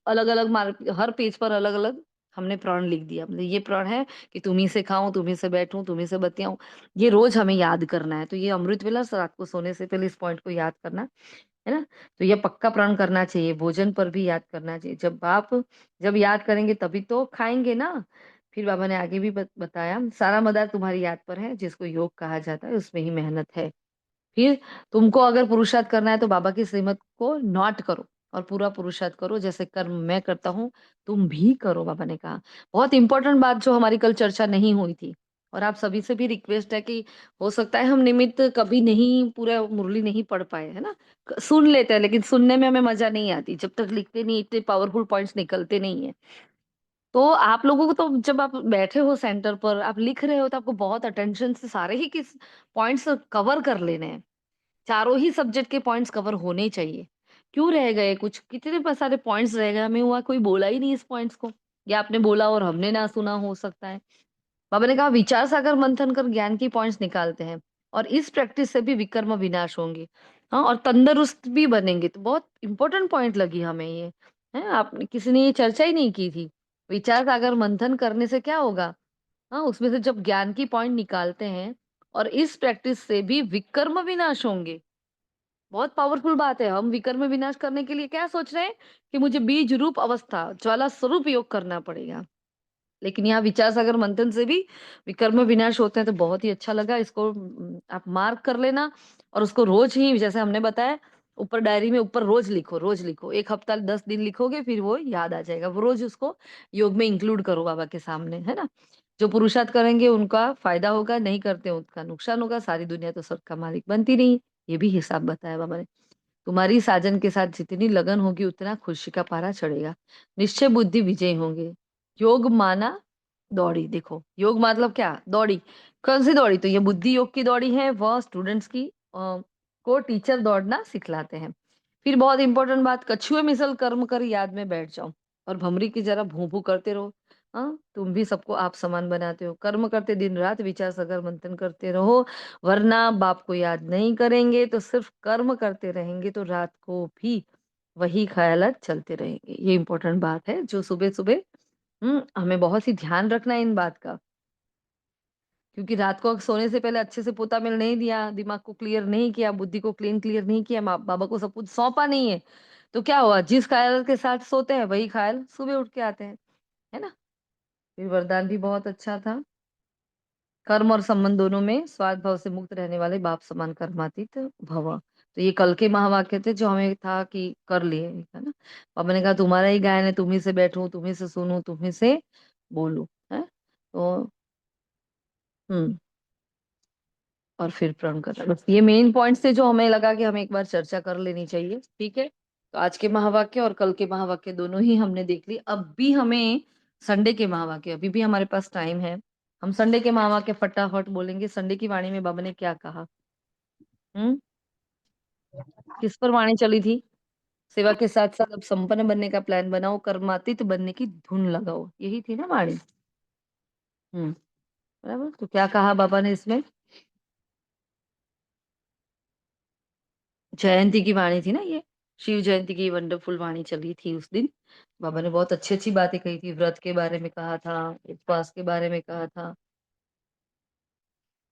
अलग अलग हर पेज पर अलग अलग हमने प्रण लिख दिया। मतलब ये प्रण है कि तुम्ही से खाऊं, तुम्ही से बैठूं, तुम्ही से बतियाऊं, ये रोज हमें याद करना है। तो ये अमृत वेला रात को सोने से पहले इस पॉइंट को याद करना है ना। तो ये पक्का प्रण करना चाहिए, भोजन पर भी याद करना चाहिए। जब याद करेंगे तभी तो खाएंगे ना। फिर बाबा ने आगे भी बताया सारा मदार तुम्हारी याद पर है, जिसको योग कहा जाता है उसमें ही मेहनत है। फिर तुमको अगर पुरुषार्थ करना है तो बाबा की श्रीमत को नोट करो और पूरा पुरुषार्थ करो, जैसे कर्म मैं करता हूँ तुम भी करो, बाबा ने कहा। बहुत इंपॉर्टेंट बात जो हमारी कल चर्चा नहीं हुई थी, और आप सभी से भी रिक्वेस्ट है कि हो सकता है हम निमित्त कभी नहीं पूरा मुरली नहीं पढ़ पाए, है ना। सुन लेते हैं लेकिन सुनने में हमें मजा नहीं आती जब तक लिखते नहीं, इतने पावरफुल पॉइंट्स निकलते नहीं है। तो आप लोगों को तो जब आप बैठे हो सेंटर पर आप लिख रहे हो तो आपको बहुत अटेंशन से सारे ही किस पॉइंट्स कवर कर लेने हैं। चारों ही सब्जेक्ट के पॉइंट्स कवर होने चाहिए। क्यों रह गए कुछ, कितने सारे पॉइंट्स रह गए, हमें हुआ कोई बोला ही नहीं इस पॉइंट्स को, या आपने बोला और हमने ना सुना हो सकता है। बाबा ने कहा विचार सागर मंथन कर ज्ञान की पॉइंट्स निकालते हैं, और इस प्रैक्टिस से भी विकर्म विनाश होंगे, हाँ, और तंदुरुस्त भी बनेंगे। तो बहुत इंपॉर्टेंट पॉइंट लगी हमें ये, है आपने किसी ने ये चर्चा ही नहीं की थी। विचार सागर मंथन करने से क्या होगा, हाँ, उसमें से जब ज्ञान की पॉइंट निकालते हैं और इस प्रैक्टिस से भी विकर्म विनाश होंगे। बहुत पावरफुल बात है। हम विकर्म विनाश करने के लिए क्या सोच रहे हैं कि मुझे बीज रूप अवस्था ज्वाला स्वरूप योग करना पड़ेगा, लेकिन यहाँ विचार सागर मंथन से भी विकर्म विनाश होते हैं। तो बहुत ही अच्छा लगा, इसको आप मार्क कर लेना और उसको रोज ही जैसे हमने बताया ऊपर डायरी में ऊपर रोज लिखो, रोज लिखो, एक हफ्ता 10 दिन लिखोगे फिर वो याद आ जाएगा। वो रोज उसको योग में इंक्लूड करो बाबा के सामने, है ना। जो पुरुषार्थ करेंगे उनका फायदा होगा, नहीं करते उनका नुकसान होगा। सारी दुनिया तो स्वर्ग का मालिक बनती नहीं, ये भी हिसाब बताया बाबा ने। तुम्हारी साजन के साथ जितनी लगन होगी उतना खुशी का पारा चढ़ेगा, निश्चय बुद्धि विजय होंगे। योग माना दौड़ी, देखो योग मतलब क्या, दौड़ी। कौन सी दौड़ी, तो ये बुद्धि योग की दौड़ी है, वह स्टूडेंट्स की को टीचर दौड़ना सिखलाते हैं। फिर बहुत इंपॉर्टेंट बात, कछुए मिसल कर्म कर याद में बैठ जाओ और भमरी की जरा भू भू करते रहो। हाँ, तुम भी सबको आप समान बनाते हो, कर्म करते दिन रात विचार सागर मंथन करते रहो, वरना बाप को याद नहीं करेंगे तो सिर्फ कर्म करते रहेंगे, तो रात को भी वही ख्यालात चलते रहेंगे। ये इंपॉर्टेंट बात है जो सुबह सुबह हमें बहुत ही ध्यान रखना है इन बात का, क्योंकि रात को सोने से पहले अच्छे से पोता मेल नहीं दिया, दिमाग को क्लियर नहीं किया, बुद्धि को क्लियर नहीं किया, बाबा को सब कुछ सौंपा नहीं है, तो क्या हुआ, जिस ख्याल के साथ सोते हैं वही ख्याल सुबह उठ के आते हैं, है ना। फिर वरदान भी बहुत अच्छा था, कर्म और संबंध दोनों में स्वार्थ भाव से मुक्त रहने वाले बाप समान कर्मातीत भव। तो ये कल के महावाक्य थे जो हमें था कि कर लिए, है ना। बाबा ने कहा तुम्हारा ही गायन है, तुम्ही से बैठूं, तुम्ही से सुनूं, तुम्ही से बोलूं, है। तो हम्म और फिर प्रण करना, बस ये मेन पॉइंट्स थे जो हमें लगा कि हमें एक बार चर्चा कर लेनी चाहिए, ठीक है। तो आज के महावाक्य और कल के महावाक्य दोनों ही हमने देख ली। अब भी हमें संडे के महावाक्य, अभी भी हमारे पास टाइम है, हम संडे के महावाक्य फटाफट बोलेंगे। संडे की वाणी में बाबा ने क्या कहा, हम्म किस पर वाणी चली थी, सेवा के साथ साथ अब संपन्न बनने का प्लान बनाओ, कर्मातीत बनने की धुन लगाओ, यही थी ना वाणी। बराबर। तो क्या कहा बाबा ने इसमें? जयंती की वाणी थी ना ये, शिव जयंती की वंडरफुल वाणी चली थी उस दिन। बाबा ने बहुत अच्छी अच्छी बातें कही थी, व्रत के बारे में कहा था, उपवास के बारे में कहा था,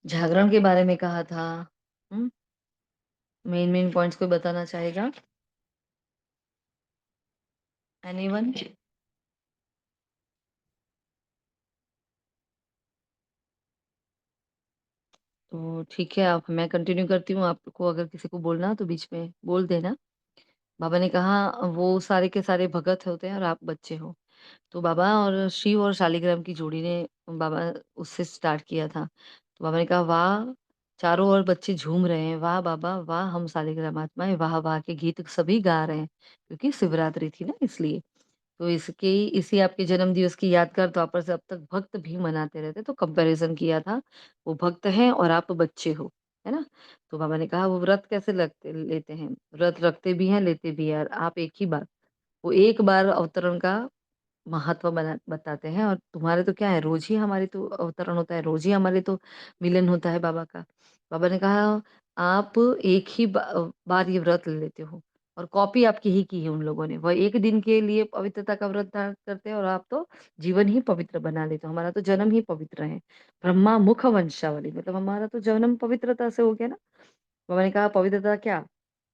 जागरण के बारे में कहा था। मेन मेन पॉइंट्स कोई बताना चाहेगा? एनीवन? तो ठीक है, आप मैं कंटिन्यू करती हूँ, आपको अगर किसी को बोलना तो बीच में बोल देना। बाबा ने कहा वो सारे के सारे भगत होते हैं और आप बच्चे हो। तो बाबा और शिव और शालिग्राम की जोड़ी ने बाबा उससे स्टार्ट किया था। तो बाबा ने कहा वाह, चारों ओर बच्चे झूम रहे हैं, वाह बाबा वाह, हम शालिग्राम आत्माएं वाह वाह के गीत सभी गा रहे हैं, क्योंकि शिवरात्रि थी ना इसलिए। तो इसी आपके जन्म दिवस की यादगार द्वापर से अब तक भक्त भी मनाते रहते, तो कंपैरिजन किया था, वो भक्त हैं और आप बच्चे हो, है ना। तो बाबा ने कहा वो व्रत कैसे लेते हैं, व्रत रखते भी हैं लेते भी हैं, और आप एक ही बार, वो एक बार अवतरण का महत्व बताते हैं, और तुम्हारे तो क्या है, रोज ही हमारी तो अवतरण होता है, रोज ही हमारे तो मिलन होता है बाबा का। बाबा ने कहा आप एक ही बार ये व्रत ले लेते हो, और कॉपी आपकी ही की है उन लोगों ने, वह एक दिन के लिए पवित्रता का व्रत धारण करते हैं, और आप तो जीवन ही पवित्र बना लेते हो, हमारा तो जन्म ही पवित्र है, ब्रह्मा मुख वंशावली, मतलब हमारा तो जन्म पवित्रता से हो गया ना। बाबा ने कहा पवित्रता क्या,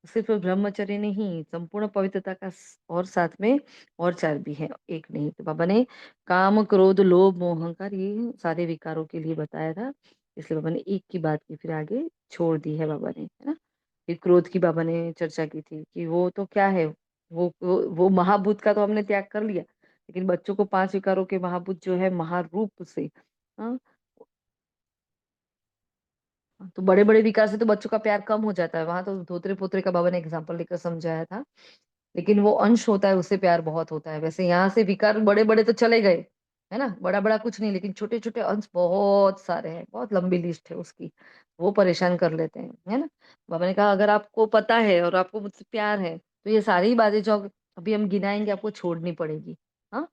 सिर्फ ब्रह्मचर्य नहीं, संपूर्ण पवित्रता का और साथ में और चार भी है, एक नहीं। तो बाबा ने काम क्रोध लोभ मोह अहंकार ये सारे विकारों के लिए बताया था, इसलिए बाबा ने एक की बात की, फिर आगे छोड़ दी है बाबा ने, है ना। फिर क्रोध की बाबा ने चर्चा की थी कि वो तो क्या है, वो महाभूत का तो हमने त्याग कर लिया, लेकिन बच्चों को पांच विकारों के महाभूत जो है महारूप से, हाँ, तो बड़े बड़े विकार से तो बच्चों का प्यार कम हो जाता है, वहां तो धोत्रे पोत्रे का बाबा ने एग्जाम्पल लेकर समझाया था, लेकिन वो अंश होता है उससे प्यार बहुत होता है। वैसे यहाँ से विकार बड़े बड़े तो चले गए, है ना, बड़ा बड़ा कुछ नहीं, लेकिन छोटे छोटे अंश बहुत सारे हैं, बहुत लंबी लिस्ट है उसकी, वो परेशान कर लेते हैं, है ना। बाबा ने कहा अगर आपको पता है और आपको मुझसे प्यार है, तो ये सारी बातें जो अभी हम गिनाएंगे आपको छोड़नी पड़ेगी। हाँ,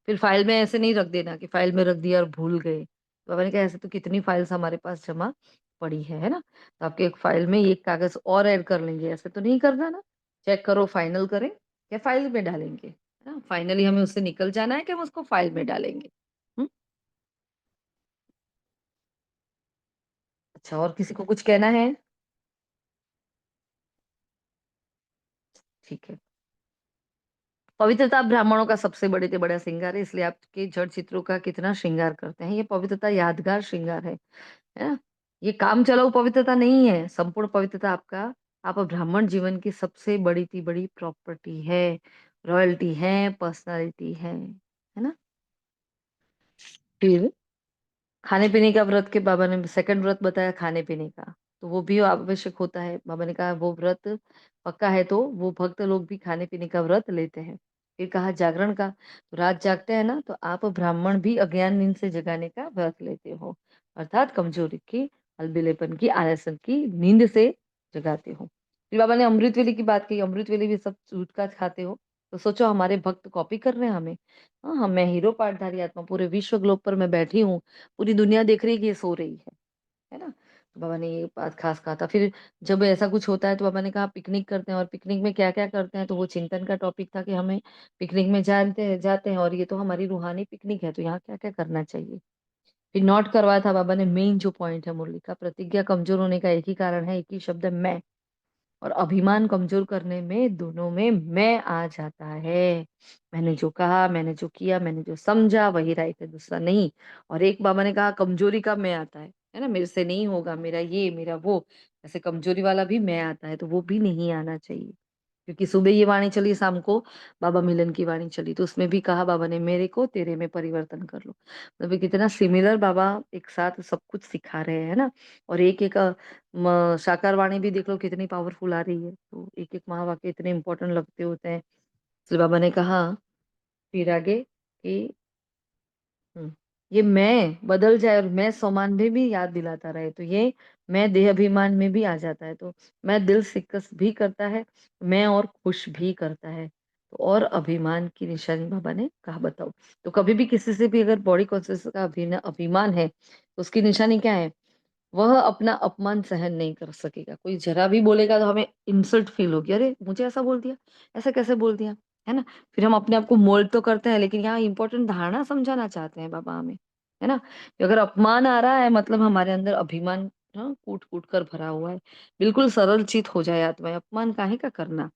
फिर फाइल में ऐसे नहीं रख देना कि फाइल में रख दिया और भूल गए। बाबा ने कहा ऐसे तो कितनी फाइल्स हमारे पास जमा पड़ी है ना, तो आपके एक फाइल में एक कागज और ऐड कर लेंगे, ऐसे तो नहीं करना ना। चेक करो, फाइनल करें या फाइल में डालेंगे, है ना, फाइनली हमें उससे निकल जाना है कि हम उसको फाइल में डालेंगे। हम्म? अच्छा, और किसी को कुछ कहना है? ठीक है। पवित्रता ब्राह्मणों का सबसे बड़े से बड़ा श्रृंगार है, इसलिए आपके जड़ चित्रों का कितना श्रृंगार करते हैं, ये पवित्रता यादगार श्रृंगार है ना। ये काम चलाऊ पवित्रता नहीं है, संपूर्ण पवित्रता आपका, आप ब्राह्मण जीवन की सबसे बड़ी थी बड़ी प्रॉपर्टी है, रॉयल्टी है, पर्सनालिटी है ना। फिर खाने पीने का व्रत के बाबा ने सेकंड व्रत बताया खाने पीने का, तो वो भी आवश्यक होता है। बाबा ने कहा वो व्रत पक्का है तो वो भक्त लोग भी खाने पीने का व्रत लेते हैं। फिर कहा जागरण का, तो रात जागते हैं ना, तो आप ब्राह्मण भी अज्ञान नींद से जगाने का व्रत लेते हो, अर्थात कमजोरी की, अलबिलेपन की, आलसन की नींद से जगाते हो। फिर बाबा ने अमृत वेले की बात कही, अमृत वेले भी सब छूट का खाते हो, तो सोचो हमारे भक्त कॉपी कर रहे हैं हमें। हाँ, मैं हीरो पाठधारी आत्मा, पूरे विश्व ग्लोब पर मैं बैठी हूँ, पूरी दुनिया देख रही है कि ये सो रही है ना। तो बाबा ने ये बात खास कहा था। फिर जब ऐसा कुछ होता है तो बाबा ने कहा पिकनिक करते हैं, और पिकनिक में क्या क्या करते हैं, तो वो चिंतन का टॉपिक था कि हमें पिकनिक में जाते हैं और ये तो हमारी रूहानी पिकनिक है, तो यहाँ क्या क्या करना चाहिए। फिर नोट करवाया था बाबा ने, मेन जो पॉइंट है मुरली का, प्रतिज्ञा कमजोर होने का एक ही कारण है, एक ही शब्द है मैं, और अभिमान कमजोर करने में दोनों में मैं आ जाता है। मैंने जो कहा, मैंने जो किया, मैंने जो समझा वही राइट है, दूसरा नहीं। और एक बाबा ने कहा कमजोरी का मैं आता है ना, मेरे से नहीं होगा, मेरा ये मेरा वो, ऐसे कमजोरी वाला भी मैं आता है, तो वो भी नहीं आना चाहिए। क्योंकि सुबह ये वाणी चली, शाम को बाबा मिलन की वाणी चली, तो उसमें भी कहा बाबा ने मेरे को तेरे में परिवर्तन कर लो, मतलब ये कितना सिमिलर बाबा एक साथ सब कुछ सिखा रहे हैं ना। और एक एक साकार वाणी भी देख लो कितनी पावरफुल आ रही है, तो एक एक महावाक्य इतने इंपॉर्टेंट लगते होते हैं। इसलिए बाबा ने कहा फिर आगे कि ये मैं बदल जाए और मैं स्वमान में भी याद दिलाता रहे, तो ये मैं देह अभिमान में भी आ जाता है, तो मैं दिल सिकस भी करता है, मैं और खुश भी करता है। तो और अभिमान की निशानी बाबा ने कहा बताओ। तो कभी भी किसी से भी अगर बॉडी कॉन्शियस का अभिमान है, तो उसकी निशानी क्या है? वह अपना अपमान सहन नहीं कर सकेगा। कोई ज़रा भी बोलेगा तो हमें इंसल्ट फ़ील होगी, अरे! मुझे ऐसा बोल दिया, ऐसा कैसे बोल दिया, है ना? फिर हम अपने आप को मोल्ड तो करते हैं, लेकिन यहाँ इम्पोर्टेंट धारणा समझाना चाहते हैं बाबा हमें, है ना? कि अगर अपमान आ रहा है मतलब हमारे अंदर अभिमान कूट-कूट कर भरा हुआ है। बिल्कुल सरल चित हो जाए आत्मा, अपमान काहे का करना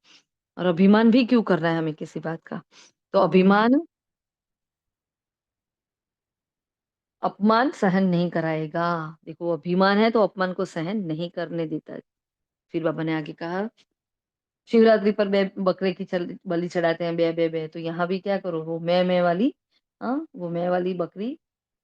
और अभिमान भी क्यों करना है हमें किसी बात का? तो अभिमान अपमान सहन नहीं कराएगा। देखो अभिमान है तो अपमान को सहन नहीं करने देता। फिर बाबा ने आगे कहा, शिवरात्रि पर बकरे की बलि चढ़ाते हैं बे बे बे, तो यहाँ भी क्या करो, वो मैं वाली, वो मैं वाली बकरी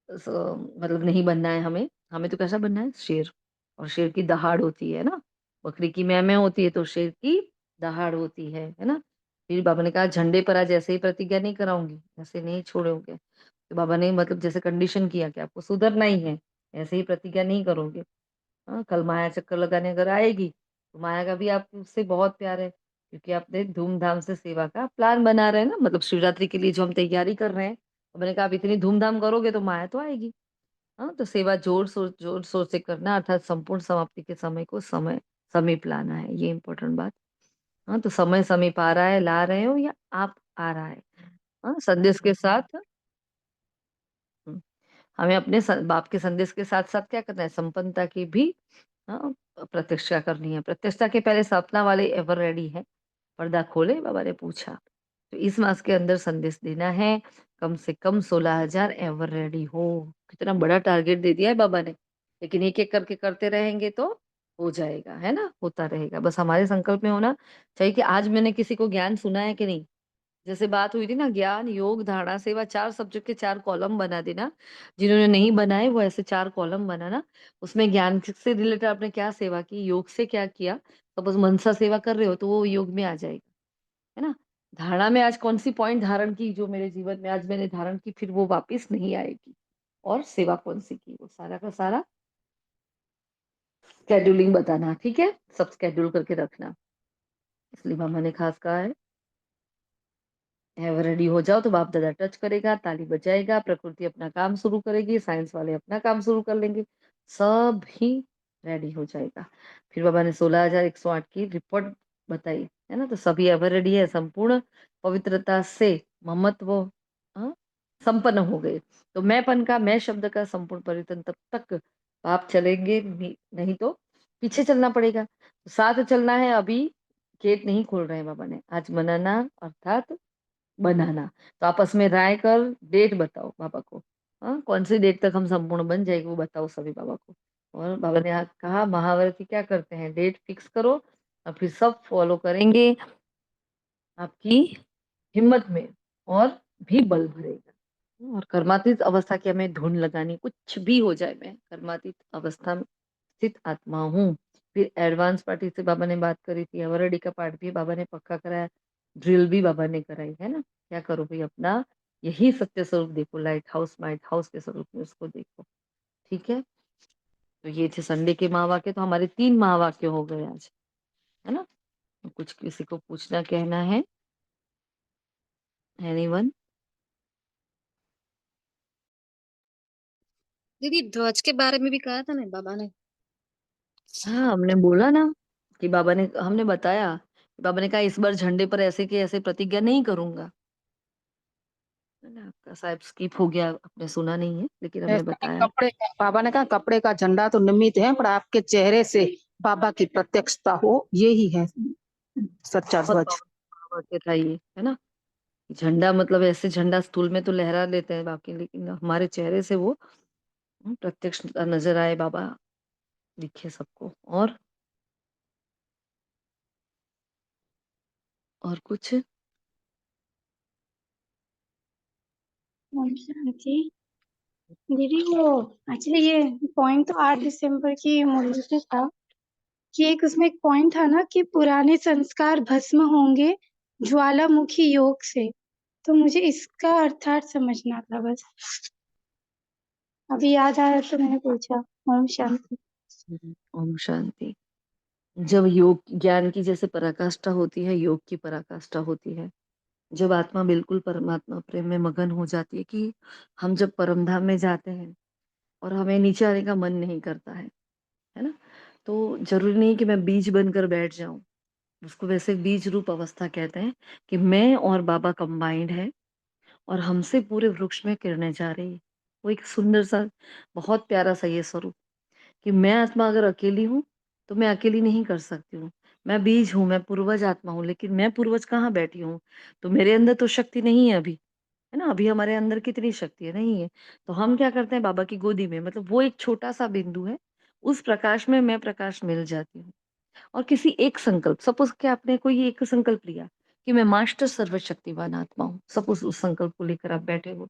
मतलब नहीं बनना है हमें। हमें तो कैसा बनना है? शेर। और शेर की दहाड़ होती है ना, बकरी की मैं होती है तो शेर की दहाड़ होती है ना? फिर बाबा ने कहा झंडे पर आज ऐसे ही प्रतिज्ञा नहीं कराऊंगी, ऐसे नहीं छोड़ोगे। तो बाबा ने मतलब जैसे कंडीशन किया कि आपको सुधरना ही है, ऐसे ही प्रतिज्ञा नहीं करोगे। कल माया चक्कर लगाने अगर आएगी, तो माया का भी आपसे बहुत प्यार है, क्योंकि आपने धूमधाम से सेवा का प्लान बना रहे हैं ना, मतलब शिवरात्रि के लिए जो हम तैयारी कर रहे हैं। तो मैंने कहा आप इतनी धूमधाम करोगे तो माया तो आएगी। तो सेवा जोर-शोर से करना अर्थात संपूर्ण समाप्ति के समय को समीप लाना है, ये इम्पोर्टेंट बात। तो समय समीप आ रहा है, ला रहे हो या आप आ रहा है? संदेश के साथ हुँ, हमें अपने बाप के संदेश के साथ-साथ क्या करना है? संपन्नता की भी हाँ, प्रतीक्षा करनी है। प्रत्यक्षता के पहले सपना वाले एवर रेडी है। पर्दा खोले बाबा ने पूछा। तो इस मास के अंदर संदेश देना है, कम से कम 16,000 एवर रेडी हो। कितना बड़ा टारगेट दे दिया है बाबा ने। लेकिन एक-एक करके करते रहेंगे तो हो जाएगा, है ना? होता रहेगा। बस हमारे संकल्प में होना चाहिए कि आज मैंने किसी को ज्ञान सुना है कि नहीं? जैसे बात हुई थी ना, ज्ञान, योग, धारणा, सेवा 4 सब्जेक्ट के 4 कॉलम बना देना। जिन्होंने नहीं बनाए वो ऐसे 4 कॉलम बनाना। उसमें ज्ञान से रिलेटेड आपने क्या सेवा की, योग से क्या किया, सपोज़ मनसा सेवा कर रहे हो तो वो योग में आ जाएगा, है ना? धारणा में आज कौन-सी पॉइंट धारण की जो मेरे जीवन में आज मैंने धारण की फिर वो वापस नहीं आएगी। और सेवा कौन-सी की, वो सारा का सारा शेड्यूलिंग बताना, ठीक है? सब शेड्यूल करके रखना। इसलिए मामा ने खास कहा है रेडी हो जाओ तो बाप दादा टच करेगा, ताली बजाएगा, प्रकृति अपना काम शुरू करेगी, साइंस वाले अपना काम शुरू कर लेंगे, सब ही रेडी हो जाएगा। फिर बाबा ने 16,108 की रिपोर्ट बताई, है ना? तो सभी एवर रेडी है, संपूर्ण पवित्रता से ममत्व हाँ, संपन्न हो गए। तो मैंपन का मैं शब्द का संपूर्ण परिवर्तन तब तक बाप चलेंगे नहीं तो पीछे चलना पड़ेगा। साथ चलना है, अभी गेट नहीं खोल रहे हैं बाबा ने। आज मनाना अर्थात बनाना। तो आपस में राय कर डेट बताओ बाबा को। कौन-सी डेट तक हम संपूर्ण बन जाएँगे वो बताओ सभी बाबा को। और बाबा ने कहा महाव्रती क्या करते हैं, डेट फिक्स करो और फिर सब फॉलो करेंगे आपकी हिम्मत में और भी बल भरेगा। और कर्मातीत अवस्था की हमें धुन लगानी, कुछ भी हो जाए मैं कर्मातीत अवस्था में स्थित आत्मा हूँ। फिर एडवांस पार्टी से बाबा ने बात करी थी, अवरडी का पार्ट भी बाबा ने पक्का कराया, ड्रिल भी बाबा ने कराई, है ना? क्या करो भई अपना यही सत्य स्वरूप देखो, लाइट हाउस के स्वरूप में उसको देखो, ठीक है? तो ये थे संडे के महावाक्य, तो हमारे 3 महावाक्य हो गए आज, है ना? तो कुछ किसी को पूछना कहना है? एनीवन? दीदी ध्वज के बारे में भी कहा था ना बाबा ने। हाँ, हमने बोला ना कि बाबा ने हमने बताया, बाबा ने कहा इस बार झंडे पर ऐसे की ऐसे प्रतिज्ञा नहीं करूँगा। है ना? आपका शायद स्किप हो गया, आपने सुना नहीं है, लेकिन हमने ऐसा नहीं, बताया। कपड़े का बाबा ने कहा कपड़े का झंडा तो निमित्त है पर आपके चेहरे से बाबा की प्रत्यक्षता हो, यही है सच्चा बहुत ध्वज। पावरफुल वाक्य था ये, है ना? झंडा मतलब ऐसे झंडा स्टूल में तो लहरा लेते हैं बाकी, लेकिन हमारे चेहरे से वो प्रत्यक्ष नज़र आए बाबा, दिखे सबको। और कुछ? ओम शांति। दीदी वो एक्चुअली ये पॉइंट तो 8 दिसंबर की मुरली से था कि एक उसमें एक पॉइंट था ना कि पुराने संस्कार भस्म होंगे ज्वालामुखी योग से। तो मुझे इसका अर्थात समझना था बस। अभी याद आया तो मैंने पूछा। ओम शांति। ओम शांति। जब योग ज्ञान की जैसे पराकाष्ठा होती है, योग की पराकाष्ठा होती है। जब आत्मा बिल्कुल परमात्मा प्रेम में मगन हो जाती है कि हम जब परम धाम में जाते हैं और हमें नीचे आने का मन नहीं करता है ना? तो जरूरी नहीं कि मैं बीज बनकर बैठ जाऊं। उसको वैसे बीज रूप अवस्था कहते हैं कि मैं और बाबा कंबाइंड है और हमसे पूरे वृक्ष में किरणें जा रही है। वो एक सुंदर सा, बहुत प्यारा सा ये स्वरूप कि मैं आत्मा अगर अकेली हूँ तो मैं अकेली नहीं कर सकती हूँ। मैं बीज हूँ, मैं पूर्वज आत्मा हूँ, लेकिन मैं पूर्वज कहाँ बैठी हूँ? तो मेरे अंदर तो शक्ति नहीं है अभी, है ना? अभी हमारे अंदर कितनी शक्ति है? नहीं है। तो हम क्या करते हैं? बाबा की गोदी में, मतलब वो एक छोटा सा बिंदु है, उस प्रकाश में मैं प्रकाश मिल जाती हूँ। और किसी एक संकल्प, सपोज कि आपने कोई एक संकल्प लिया कि मैं मास्टर सर्वशक्तिवान आत्मा हूँ, सपोज उस संकल्प को लेकर आप बैठे हो,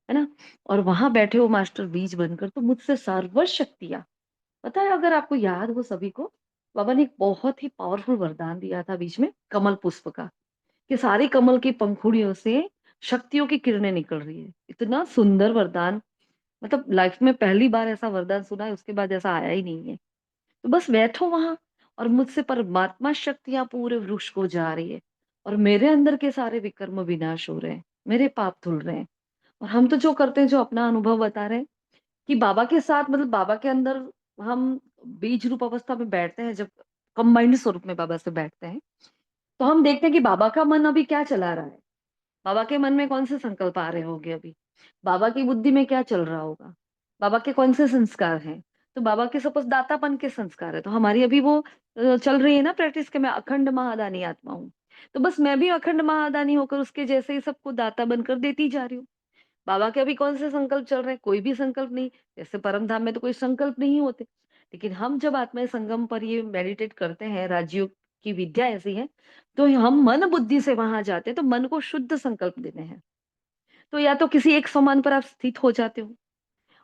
है ना? और वहां बैठे हो मास्टर बीज बनकर, तो मुझसे सर्व शक्तियां, पता है, अगर आपको याद हो सभी को, बाबा ने एक बहुत ही पावरफुल वरदान दिया था बीच में कमल पुष्प का, कि सारी कमल की पंखुड़ियों से शक्तियों की किरणें निकल रही है। इतना सुंदर वरदान, मतलब लाइफ में पहली बार ऐसा वरदान सुना है, उसके बाद ऐसा आया ही नहीं है। तो बस बैठो वहां और मुझसे परमात्मा शक्तियां पूरे वृक्ष को जा रही है और मेरे अंदर के सारे विकर्म विनाश हो रहे हैं, मेरे पाप धुल रहे हैं। और हम तो जो करते हैं, जो अपना अनुभव बता रहे हैं कि बाबा के साथ, मतलब बाबा के अंदर हम बीज रूप अवस्था में बैठते हैं, जब कंबाइंड स्वरूप में बाबा से बैठते हैं, तो हम देखते हैं कि बाबा का मन अभी क्या चला रहा है, बाबा के मन में कौन से संकल्प आ रहे होंगे अभी, बाबा की बुद्धि में क्या चल रहा होगा, बाबा के कौन से संस्कार हैं। तो बाबा के सपोज दातापन के संस्कार है, तो हमारी अभी वो चल रही है ना प्रैक्टिस के, मैं अखंड महादानी आत्मा हूँ। तो बस मैं भी अखंड महादानी होकर उसके जैसे ही सबको दाता बनकर देती जा रही हूँ। बाबा के अभी कौन से संकल्प चल रहे हैं? कोई भी संकल्प नहीं। जैसे परम धाम में तो कोई संकल्प नहीं होते, लेकिन हम जब आत्मा संगम पर ये मेडिटेट करते हैं, राजयोग की विद्या ऐसी है, तो हम मन बुद्धि से वहां जाते हैं, तो मन को शुद्ध संकल्प देने हैं। तो या तो किसी एक सोमान पर आप स्थित हो जाते हो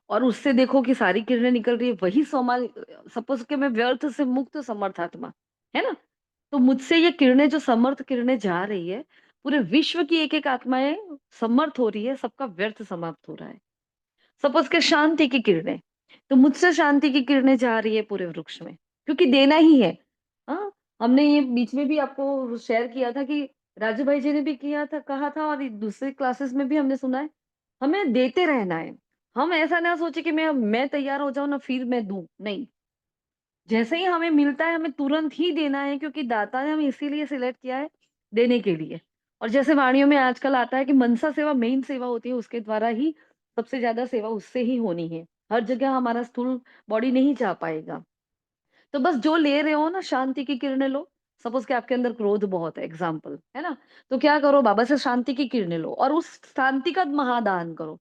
और उससे देखो कि सारी किरणें निकल रही है, वही सोमान, सपोज के मैं व्यर्थ से मुक्त समर्थ आत्मा, है ना? तो मुझसे ये किरणें, जो समर्थ किरणें जा रही है, पूरे विश्व की एक एक आत्माएं समर्थ हो रही है, सबका व्यर्थ समाप्त हो रहा है। सपोज के शांति की किरणें, तो मुझसे शांति की किरणें जा रही है पूरे वृक्ष में, क्योंकि देना ही है। हाँ, हमने ये बीच में भी आपको शेयर किया था कि राजू भाई जी ने भी किया था, कहा था, और दूसरे क्लासेस में भी हमने सुना है, हमें देते रहना है। हम ऐसा ना सोचे कि मैं तैयार हो जाऊं ना फिर मैं दूं, नहीं। जैसे ही हमें मिलता है हमें तुरंत ही देना है, क्योंकि दाता ने हमें इसीलिए सिलेक्ट किया है, देने के लिए। और जैसे वाणियों में आजकल आता है कि मनसा सेवा मेन सेवा होती है, उसके द्वारा ही सबसे ज्यादा सेवा उससे ही होनी है। हर जगह हमारा स्थूल बॉडी नहीं जा पाएगा। तो बस जो ले रहे हो ना, शांति की किरणें लो। सपोज कि आपके अंदर क्रोध बहुत है, एग्जाम्पल, है ना? तो क्या करो, बाबा से शांति की किरणें लो और उस शांति का महादान करो,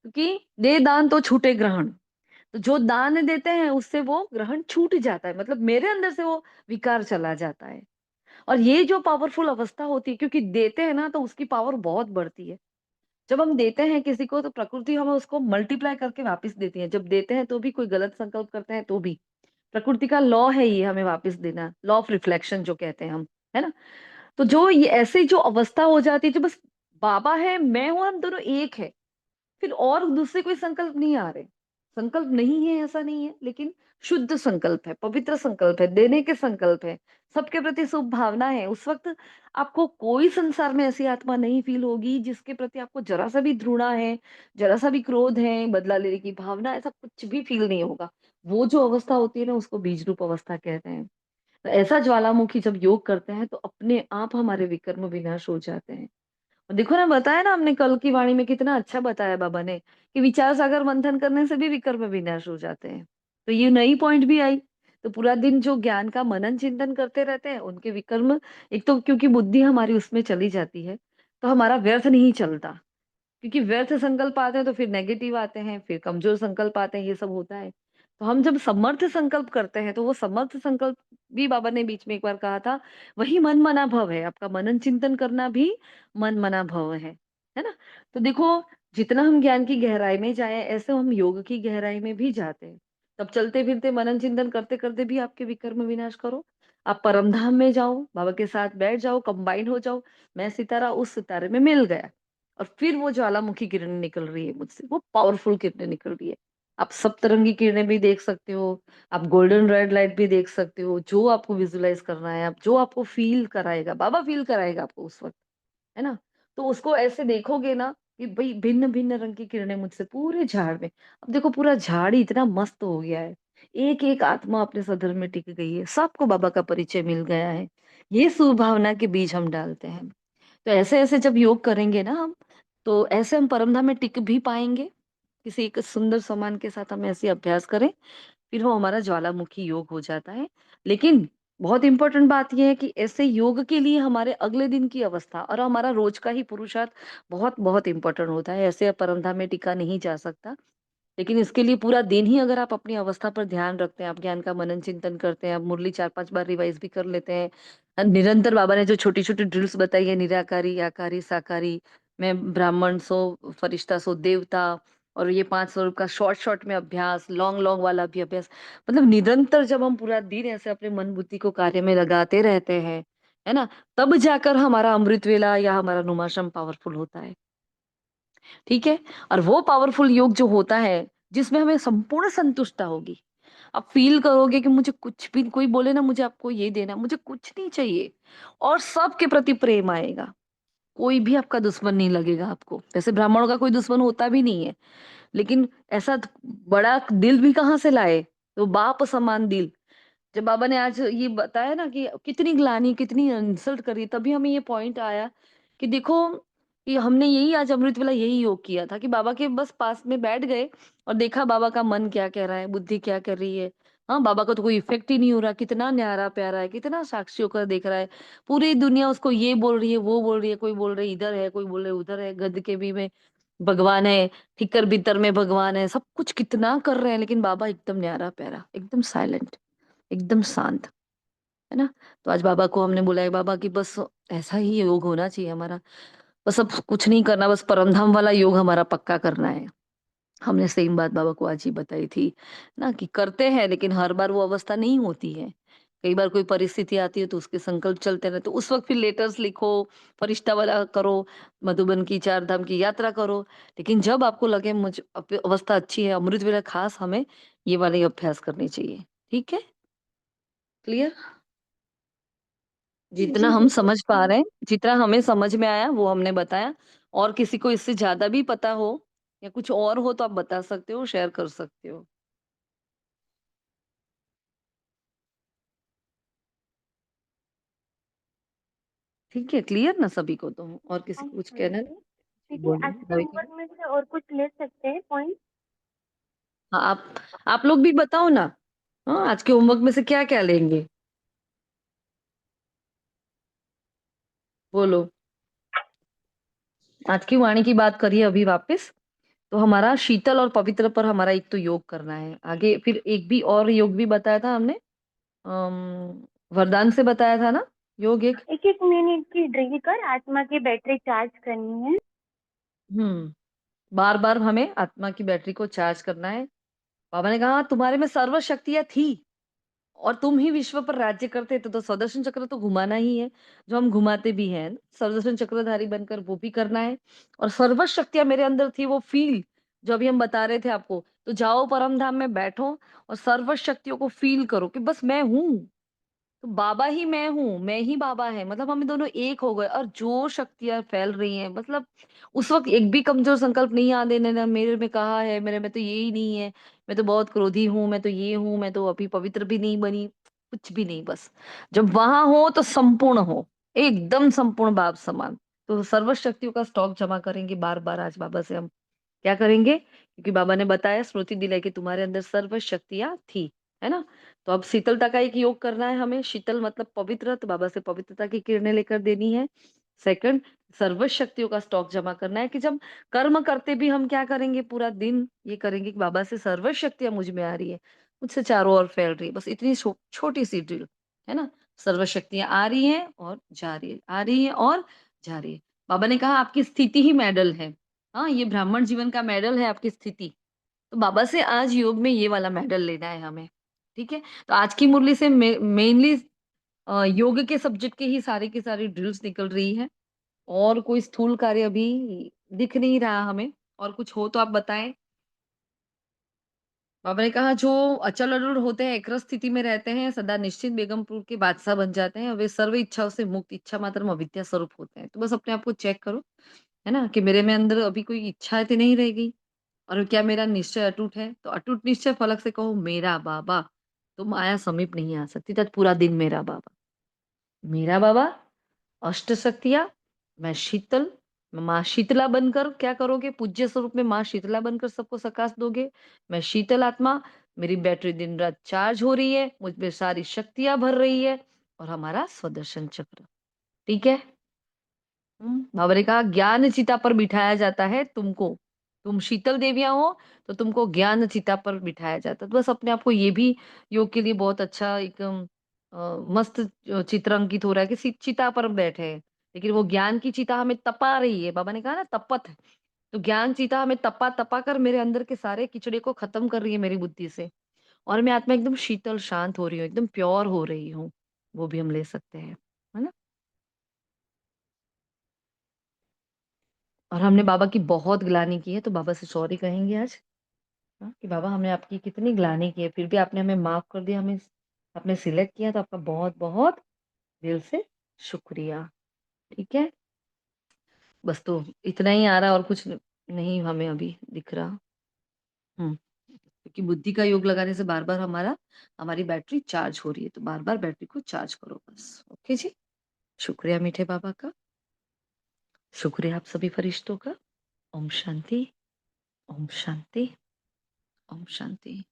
क्योंकि दे दान तो छूटे ग्रहण। तो जो दान देते हैं उससे वो ग्रहण छूट जाता है, मतलब मेरे अंदर से वो विकार चला जाता है। और ये जो पावरफुल अवस्था होती है, क्योंकि देते हैं ना, तो उसकी पावर बहुत बढ़ती है। जब हम देते हैं किसी को, तो प्रकृति हमें उसको मल्टीप्लाई करके वापस देती है। जब देते हैं तो भी, कोई गलत संकल्प करते हैं तो भी, प्रकृति का लॉ है ये, हमें वापस देना, लॉ ऑफ रिफ्लेक्शन जो कहते हैं हम, है ना? तो जो ये ऐसी जो अवस्था हो जाती है, जो बस बाबा है, मैं हूं, हम दोनों एक है, फिर और दूसरे कोई संकल्प नहीं आ रहे। संकल्प नहीं है ऐसा नहीं है, लेकिन शुद्ध संकल्प है, पवित्र संकल्प है, देने के संकल्प है, सबके प्रति शुभ भावना है। उस वक्त आपको कोई संसार में ऐसी आत्मा नहीं फील होगी जिसके प्रति आपको जरा सा भी घृणा है, जरा सा भी क्रोध है, बदला लेने की भावना, ऐसा कुछ भी फील नहीं होगा। वो जो अवस्था होती है ना, उसको बीज रूप अवस्था कहते हैं। तो ऐसा ज्वालामुखी जब योग करते हैं, तो अपने आप हमारे विकर्म विनाश हो जाते हैं। देखो ना, बताया ना हमने कल की वाणी में, कितना अच्छा बताया बाबा ने कि विचार सागर मंथन करने से भी विकर्म विनाश हो जाते हैं। तो ये नई पॉइंट भी आई। तो पूरा दिन जो ज्ञान का मनन चिंतन करते रहते हैं, उनके विकर्म, एक तो क्योंकि बुद्धि हमारी उसमें चली जाती है, तो हमारा व्यर्थ नहीं चलता। क्योंकि व्यर्थ संकल्प आते हैं तो फिर नेगेटिव आते हैं, फिर कमजोर संकल्प आते हैं, ये सब होता है। तो हम जब समर्थ संकल्प करते हैं, तो वो समर्थ संकल्प भी, बाबा ने बीच में एक बार कहा था, वही मन मना भव है। आपका मनन चिंतन करना भी मन मना भव है ना? तो देखो, जितना हम ज्ञान की गहराई में जाए, ऐसे हम योग की गहराई में भी जाते हैं। तब चलते फिरते मनन चिंतन करते करते भी आपके विकर्म विनाश करो। आप परम धाम में जाओ, बाबा के साथ बैठ जाओ, कंबाइन हो जाओ, मैं सितारा उस सितारे में मिल गया। और फिर वो ज्वालामुखी किरण निकल रही है मुझसे, वो पावरफुल किरण निकल रही है। आप सप्तरंगी किरणें भी देख सकते हो, आप गोल्डन रेड लाइट भी देख सकते हो, जो आपको विजुअलाइज करना है, आप जो आपको फील कराएगा, बाबा फील कराएगा आपको उस वक्त, है ना? तो उसको ऐसे देखोगे ना कि भाई भिन्न भिन्न रंग की किरणें मुझसे पूरे झाड़ में। अब देखो पूरा झाड़ ही इतना मस्त हो गया है, एक एक आत्मा अपने सदर में टिक गई है, सबको बाबा का परिचय मिल गया है। ये सुभावना के बीज हम डालते हैं। तो ऐसे ऐसे जब योग करेंगे ना हम, तो ऐसे हम परमधाम में टिक भी पाएंगे। किसी एक सुंदर सामान के साथ हम ऐसे अभ्यास करें, फिर वो हमारा ज्वालामुखी योग हो जाता है। लेकिन बहुत इंपॉर्टेंट बात ये है कि ऐसे योग के लिए हमारे अगले दिन की अवस्था और हमारा रोज का ही पुरुषार्थ बहुत बहुत इंपॉर्टेंट होता है। ऐसे परमधाम में टिका नहीं जा सकता। लेकिन इसके लिए पूरा दिन ही अगर आप अपनी अवस्था पर ध्यान रखते हैं, आप ज्ञान का मनन चिंतन करते हैं, आप मुरली 4-5 बार रिवाइज भी कर लेते हैं। निरंतर बाबा ने जो छोटी-छोटी ड्रिल्स बताई है, निराकारी, आकारी, साकारी, मैं ब्राह्मण सो, फरिश्ता सो देवता, और ये 5 स्वरूप का शॉर्ट-शॉर्ट में अभ्यास, लॉन्ग-लॉन्ग वाला भी अभ्यास। मतलब निरंतर जब हम पूरा दिन ऐसे अपने मन बुद्धि को कार्य में लगाते रहते हैं, है ना? तब जाकर हमारा अमृत वेला या हमारा नुमाशम पावरफुल होता है। ठीक है? और वो पावरफुल योग जो होता है, जिसमें हमें संपूर्ण संतुष्टता होगी। आप फ़ील करोगे कि मुझे कुछ भी कोई बोले ना, मुझे आपको ये देना है, मुझे कुछ नहीं चाहिए, और सबके प्रति प्रेम आएगा। कोई भी आपका दुश्मन नहीं लगेगा आपको। वैसे ब्राह्मणों का कोई दुश्मन होता भी नहीं है, लेकिन ऐसा बड़ा दिल भी कहाँ से लाए? तो बाप समान दिल। जब बाबा ने आज ये बताया ना कि कितनी ग्लानि, कितनी इंसल्ट करी, तभी हमें ये पॉइंट आया कि देखो कि हमने यही आज अमृत वेला यही योग किया था कि बाबा के बस पास में बैठ गए और देखा बाबा का मन क्या कह रहा है, बुद्धि क्या कर रही है। हाँ, बाबा का तो कोई इफेक्ट ही नहीं हो रहा, कितना न्यारा प्यारा है, कितना साक्षी होकर देख रहा है। पूरी दुनिया उसको ये बोल रही है, वो बोल रही है, कोई बोल रही इधर है, कोई बोल रहे उधर है, गद के भी में भगवान है, ठिक्कर भीतर में भगवान है, सब कुछ कितना कर रहे हैं, लेकिन बाबा एकदम न्यारा प्यारा, एकदम साइलेंट, एकदम शांत, है ना? तो आज बाबा को हमने बुलाया, बाबा की बस ऐसा ही योग होना चाहिए हमारा। बस अब कुछ नहीं करना, बस परमधाम वाला योग हमारा पक्का करना है। हमने सेम बात बाबा को आज ही बताई थी ना, कि करते हैं लेकिन हर बार वो अवस्था नहीं होती है। कई बार कोई परिस्थिति आती है तो उसके संकल्प चलते रहते, तो उस वक्त फिर लेटर्स लिखो, फरिश्ता वाला करो, मधुबन की 4 धाम की यात्रा करो। लेकिन जब आपको लगे मुझ अवस्था अच्छी है, अमृत वेला खास हमें ये वाले अभ्यास करने चाहिए। ठीक है? क्लियर? जितना जी हम दीदी। समझ पा रहे हैं, जितना हमें समझ में आया वो हमने बताया। और किसी को इससे ज़्यादा भी पता हो या कुछ और हो तो आप बता सकते हो, शेयर कर सकते हो। ठीक है, क्लियर ना सभी को तो? और किसी को कुछ कहना है? दीदी आज बोलिए, के भाविका। होमवर्क में से और कुछ ले सकते हैं पॉइंट? हाँ, आप लोग भी बताओ ना। हाँ, आज के होमवर्क में से क्या-क्या लेंगे? बोलो। आज की वाणी की बात करिए अभी वापस। तो हमारा शीतल और पवित्र पर हमारा एक तो योग करना है। आगे फिर एक भी और योग भी बताया था हमने। वरदान से बताया था ना योग एक? 1-1 मिनट की ड्रिल कर आत्मा की बैटरी चार्ज करनी है। हुँ। बार-बार हमें आत्मा की बैटरी को चार्ज करना है। बाबा ने कहा तुम्हारे में सर्व शक्तियाँ थी और तुम ही विश्व पर राज्य करते तो सुदर्शन चक्र तो घुमाना ही है, जो हम घुमाते भी हैं। सुदर्शन चक्रधारी बनकर वो भी करना है, और सर्व शक्तियाँ मेरे अंदर थी वो फ़ील, जो अभी हम बता रहे थे आपको। तो जाओ परम धाम में बैठो और सर्व शक्तियों को फ़ील करो कि बस मैं हूँ। तो बाबा ही मैं हूँ, मैं ही बाबा है, मतलब हम दोनों एक हो गए। और जो शक्तियाँ फैल रही हैं, मतलब उस वक़्त एक भी कमज़ोर संकल्प नहीं आने देना, मेरे में कहाँ है, मेरे में तो ये ही नहीं है, मैं तो बहुत क्रोधी हूँ, मैं तो ये हूँ, मैं तो अभी पवित्र भी नहीं बनी, कुछ भी नहीं बस। जब वहाँ हो तो संपूर्ण हो, एकदम संपूर्ण बाप समान। तो सर्व शक्तियों का स्टॉक जमा करेंगे बार-बार आज बाबा से हम। क्या करेंगे? क्योंकि बाबा ने बताया, स्मृति दिलाई कि तुम्हारे अंदर सर्व शक्तियाँ थी, है ना? तो अब शीतलता का एक योग करना है हमें। शीतल मतलब पवित्र, तो बाबा से पवित्रता की किरणें लेकर देनी है। सेकंड, सर्व शक्तियों का स्टॉक जमा करना है कि जब कर्म करते भी हम क्या करेंगे, पूरा दिन ये करेंगे कि बाबा से सर्व शक्तियाँ मुझ में आ रही है, मुझसे चारों ओर फैल रही है। बस इतनी छोटी-सी ड्रिल, है ना? सर्व शक्तियाँ आ रही हैं और जा रही है, आ रही है और जा रही है। बाबा ने कहा आपकी स्थिति ही मेडल है। हाँ, ये ब्राह्मण जीवन का मेडल है आपकी स्थिति। तो बाबा से आज योग में ये वाला मेडल लेना है हमें, ठीक है? तो आज की मुरली से मेनली योग के सब्जेक्ट की ही सारी की सारी ड्रिल्स निकल रही है, और कोई स्थूल कार्य अभी दिख नहीं रहा हमें। और कुछ हो तो आप बताएँ? बाबा ने कहा जो अचल अडूल होते हैं, एकरस स्थिति में रहते हैं, सदा निश्चित बेगमपुर के बादशाह बन जाते हैं, वे सर्व इच्छाओं से मुक्त इच्छा मात्र में अविद्या स्वरूप होते हैं। तो बस अपने आप को चेक करो, है ना? कि मेरे में अंदर अभी कोई इच्छा तो नहीं रह गई और क्या मेरा निश्चय अटूट है? तो अटूट निश्चय फलक से कहो मेरा बाबा, तो माया समीप नहीं आ सकती। तब पूरा दिन मेरा बाबा, मेरा बाबा, अष्ट शक्तियाँ, मैं शीतल, माँ शीतला बनकर क्या करोगे? पूज्य स्वरूप में माँ शीतला बनकर सबको प्रकाश दोगे। मैं शीतल आत्मा, मेरी बैटरी दिन-रात चार्ज हो रही है, मुझ में सारी शक्तियाँ भर रही है और हमारा स्वदर्शन चक्र, ठीक है? बाबा ने कहा ज्ञान चिता पर बिठाया जाता है तुमको। तुम शीतल देवियाँ हो, तो तुमको ज्ञान चिता पर बिठाया जाता है। तो बस अपने आप को ये भी योग के लिए बहुत अच्छा एक मस्त चित्र अंकित हो रहा है कि चिता पर बैठे हैं। लेकिन वो ज्ञान की चिता हमें तपा रही है। बाबा ने कहा ना तपत है। तो ज्ञान चिता हमें तपा-तपा कर मेरे अंदर के सारे किचड़े को खत्म कर रही है मेरी बुद्धि से और मैं आत्मा एकदम शीतल शांत हो रही हूँ, एकदम प्योर हो रही हूँ। वो भी हम ले सकते हैं। है ना? और हमने बाबा की बहुत ग्लानि की है, तो बाबा से सॉरी कहेंगे आज, हाँ, कि बाबा हमने आपकी कितनी ग्लानि की है, फिर भी आपने हमें माफ़ कर दिया, हमें आपने सिलेक्ट किया, तो आपका बहुत-बहुत दिल से शुक्रिया, ठीक है? बस तो इतना ही आ रहा है और कुछ नहीं हमें अभी दिख रहा। क्योंकि बुद्धि का योग लगाने से बार-बार हमारी बैटरी चार्ज हो रही है, तो बार-बार बैटरी को चार्ज करो बस। ओके जी? शुक्रिया मीठे बाबा का, शुक्रिया आप सभी फरिश्तों का। ओम शांति, ओम शांति, ओम शांति।